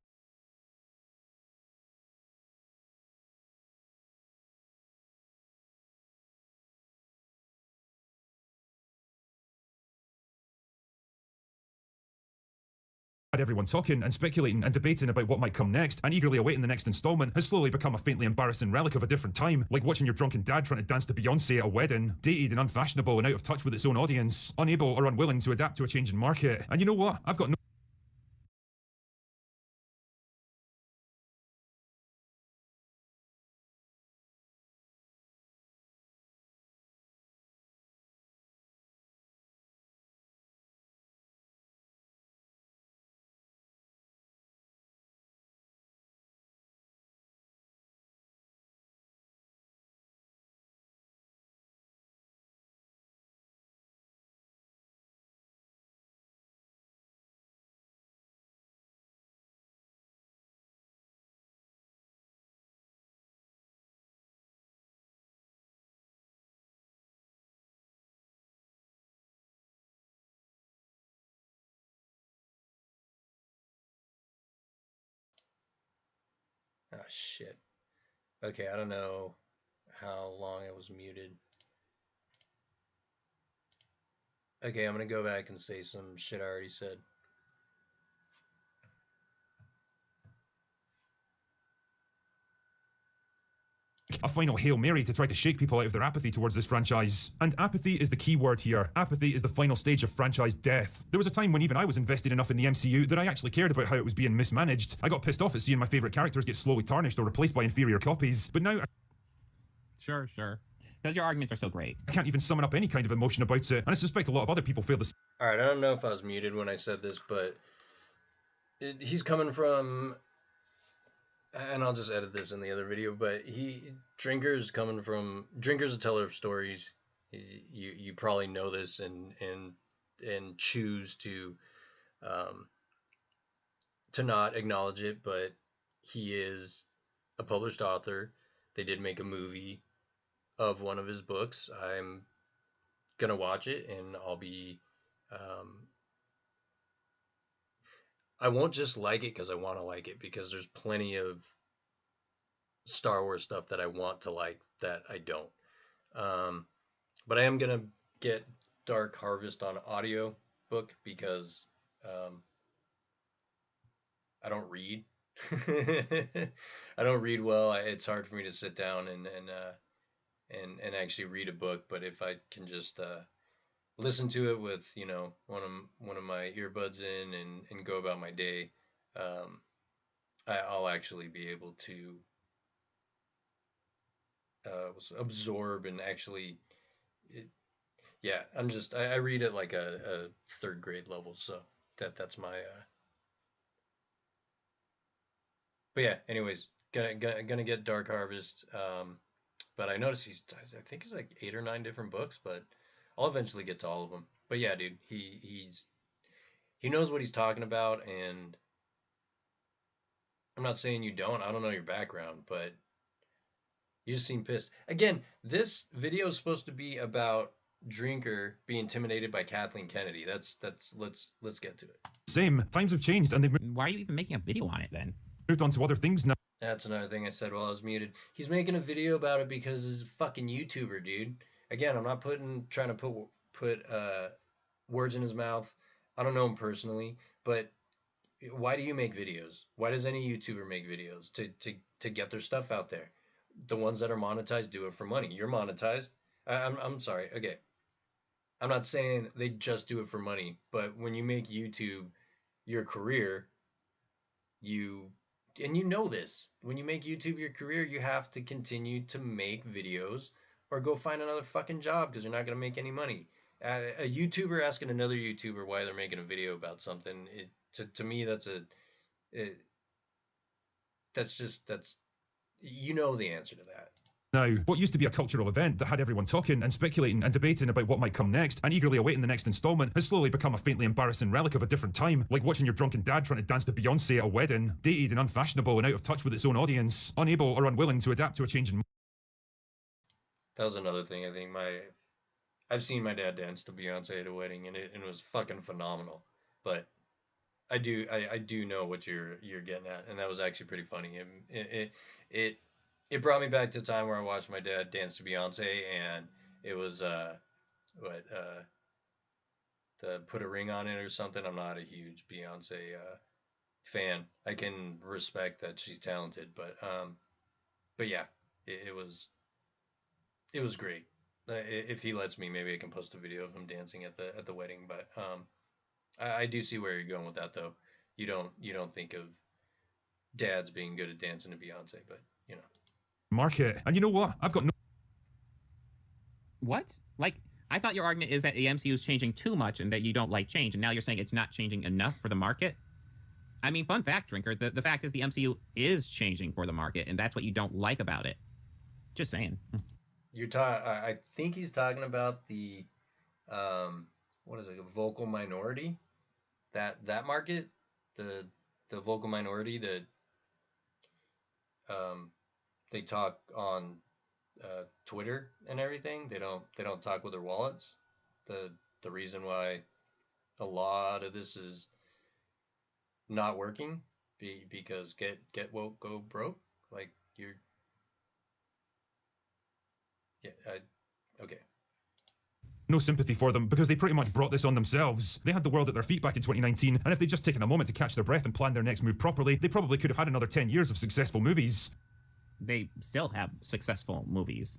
everyone talking and speculating and debating about what might come next and eagerly awaiting the next installment has slowly become a faintly embarrassing relic of a different time, like watching your drunken dad trying to dance to Beyonce at a wedding, dated and unfashionable and out of touch with its own audience, unable or unwilling to adapt to a changing market. And you know what? I've got no Oh shit. Okay, I don't know how long I was muted. Okay, I'm gonna go back and say some shit I already said. a final Hail Mary to try to shake people out of their apathy towards this franchise. And apathy is the key word here. Apathy is the final stage of franchise death. There was a time when even I was invested enough in the MCU that I actually cared about how it was being mismanaged. I got pissed off at seeing my favourite characters get slowly tarnished or replaced by inferior copies. But now Sure. Because your arguments are so great. I can't even summon up any kind of emotion about it, and I suspect a lot of other people feel the Alright, I don't know if I was muted when I said this, but he's coming from, and I'll just edit this in the other video, but Drinker's coming from, Drinker's a teller of stories. You probably know this and choose to not acknowledge it, but he is a published author. They did make a movie of one of his books. I'm gonna watch it, and I'll be I won't just like it because I want to like it, because there's plenty of Star Wars stuff that I want to like that I don't. But I am gonna get Dark Harvest on audio book because I don't read. I don't read well. It's hard for me to sit down and actually read a book. But if I can just listen to it with one of my earbuds in and go about my day, I'll actually be able to absorb and actually yeah, I read at like a third grade level, so that's my but yeah, anyways, gonna get Dark Harvest. But I noticed I think he's like 8 or 9 different books, but I'll eventually get to all of them. But yeah, dude, he knows what he's talking about, and I'm not saying you don't. I don't know your background, but you just seem pissed. Again, this video is supposed to be about Drinker being intimidated by Kathleen Kennedy. Let's get to it. same. Times have changed and they've Why are you even making a video on it then? moved on to other things now. That's another thing I said while I was muted. He's making a video about it because he's a fucking YouTuber, dude. Again, I'm not trying to put words in his mouth. I don't know him personally, but why do you make videos? Why does any YouTuber make videos? To get their stuff out there. The ones that are monetized do it for money. You're monetized. I'm sorry. Okay. I'm not saying they just do it for money, but when you make YouTube your career, and you know this, when you make YouTube your career, you have to continue to make videos or go find another fucking job because you're not going to make any money. A YouTuber asking another YouTuber why they're making a video about something, to me, that's you know the answer to that. Now, what used to be a cultural event that had everyone talking and speculating and debating about what might come next and eagerly awaiting the next installment has slowly become a faintly embarrassing relic of a different time, like watching your drunken dad trying to dance to Beyonce at a wedding, dated and unfashionable and out of touch with its own audience, unable or unwilling to adapt to a changing. That was another thing. I think I've seen my dad dance to Beyonce at a wedding, and it was fucking phenomenal. But I do know what you're getting at, and that was actually pretty funny. It brought me back to the time where I watched my dad dance to Beyonce, and it was to put a ring on it or something. I'm not a huge Beyonce fan. I can respect that she's talented, but yeah, it was great. If he lets me, maybe I can post a video of him dancing at the wedding. But I do see where you're going with that, though. You don't think of dads being good at dancing to Beyonce, but you know. Market. And you know what? I've got no. What? Like, I thought your argument is that the MCU is changing too much and that you don't like change, and now you're saying it's not changing enough for the market? I mean, fun fact, Drinker, the fact is the MCU is changing for the market, and that's what you don't like about it. Just saying. I think he's talking about the, what is it, vocal minority? That market? The vocal minority that they talk on Twitter and everything. They don't talk with their wallets. The reason why a lot of this is not working because get woke, go broke. Like you're, yeah, okay. No sympathy for them because they pretty much brought this on themselves. They had the world at their feet back in 2019, and if they'd just taken a moment to catch their breath and plan their next move properly, they probably could have had another 10 years of successful movies. They still have successful movies.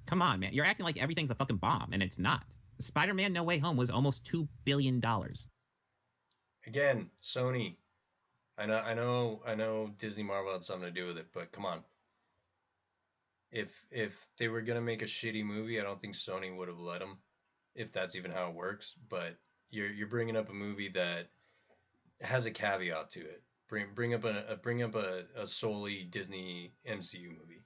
Come on, man. You're acting like everything's a fucking bomb, and it's not. Spider-Man No Way Home was almost $2 billion. Again, Sony. I know Disney Marvel had something to do with it, but come on. If they were gonna make a shitty movie, I don't think Sony would have let them, if that's even how it works. But you're bringing up a movie that has a caveat to it. Bring up a solely Disney MCU movie.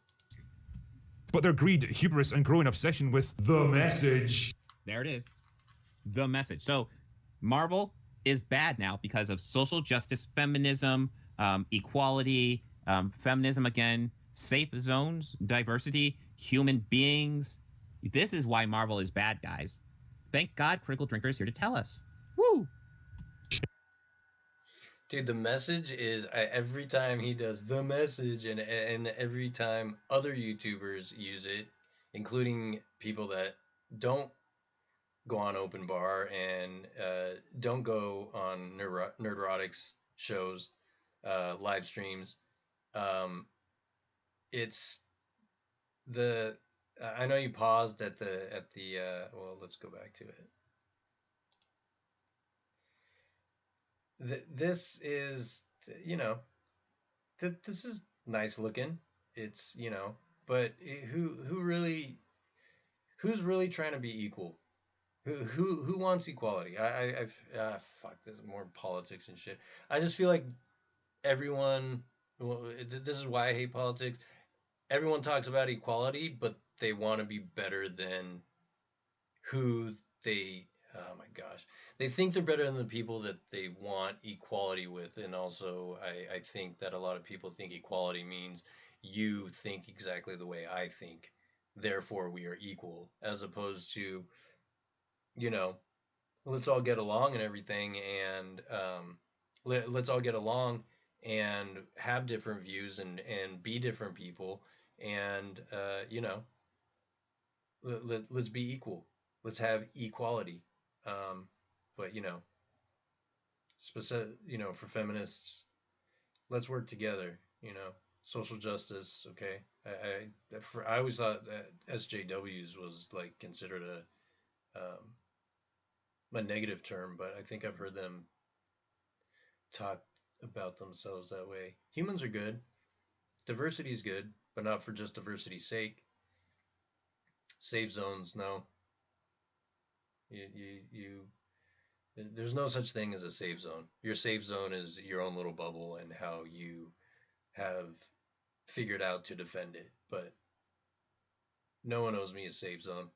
But their greed, hubris, and growing obsession with the message. There it is. The message. So Marvel is bad now because of social justice, feminism, equality, feminism again, safe zones, diversity, human beings. This is why Marvel is bad, guys. Thank God Critical Drinker is here to tell us. Woo! Dude, the message is every time he does the message, and every time other YouTubers use it, including people that don't go on open bar and don't go on Nerdrotics shows, live streams. It's the I know you paused at the well, let's go back to it. This is, you know, this is nice looking. It's, you know, but who's really trying to be equal? Who wants equality? Fuck, there's more politics and shit. I just feel like everyone, well, this is why I hate politics. Everyone talks about equality, but they want to be better than who they, oh my gosh, they think they're better than the people that they want equality with. And also I think that a lot of people think equality means you think exactly the way I think, therefore we are equal, as opposed to, you know, let's all get along and everything, and let's all get along and have different views and be different people, and you know, let's be equal. Let's have equality. But you know, for feminists, let's work together. You know, social justice. Okay, I always thought that SJWs was like considered a negative term, but I think I've heard them talk about themselves that way. Humans are good. Diversity is good, but not for just diversity's sake. Safe zones, no. There's no such thing as a safe zone. Your safe zone is your own little bubble and how you have figured out to defend it. But no one owes me a safe zone.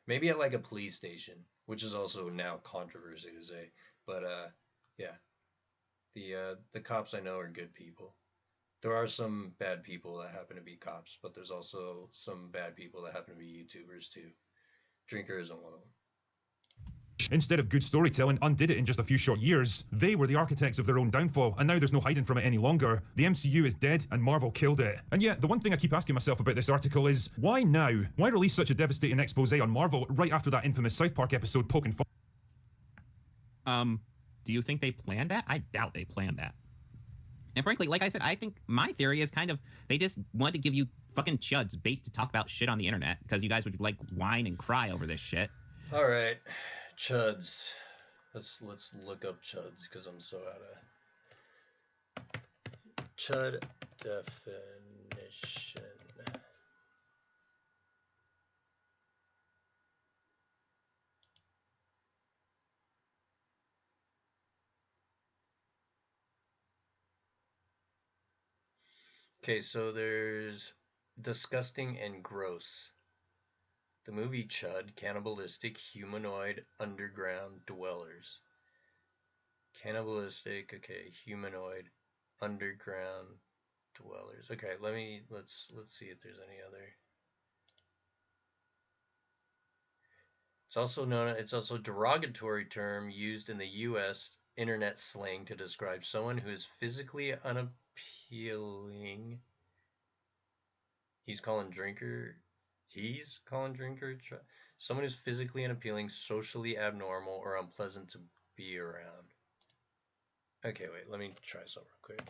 Maybe at like a police station, which is also now controversy to say. But yeah, the cops I know are good people. There are some bad people that happen to be cops, but there's also some bad people that happen to be YouTubers too. Drinker isn't one of them. Instead of good storytelling, undid it in just a few short years. They were the architects of their own downfall, and now there's no hiding from it any longer. The MCU is dead, and Marvel killed it. And yet, the one thing I keep asking myself about this article is, why now? Why release such a devastating expose on Marvel right after that infamous South Park episode poking fun? Do you think they planned that? I doubt they planned that. And frankly, like I said, I think my theory is kind of they just wanted to give you fucking chuds bait to talk about shit on the internet because you guys would like whine and cry over this shit. All right, chuds. Let's look up chuds because I'm so out of chud definition. Okay, so there's disgusting and gross. The movie Chud, cannibalistic humanoid underground dwellers. Cannibalistic, okay, humanoid underground dwellers. Okay, let's see if there's any other. It's also a derogatory term used in the US internet slang to describe someone who is physically unappealing. He's calling drinker. Someone who's physically unappealing, socially abnormal, or unpleasant to be around. Okay, wait, let me try something real quick.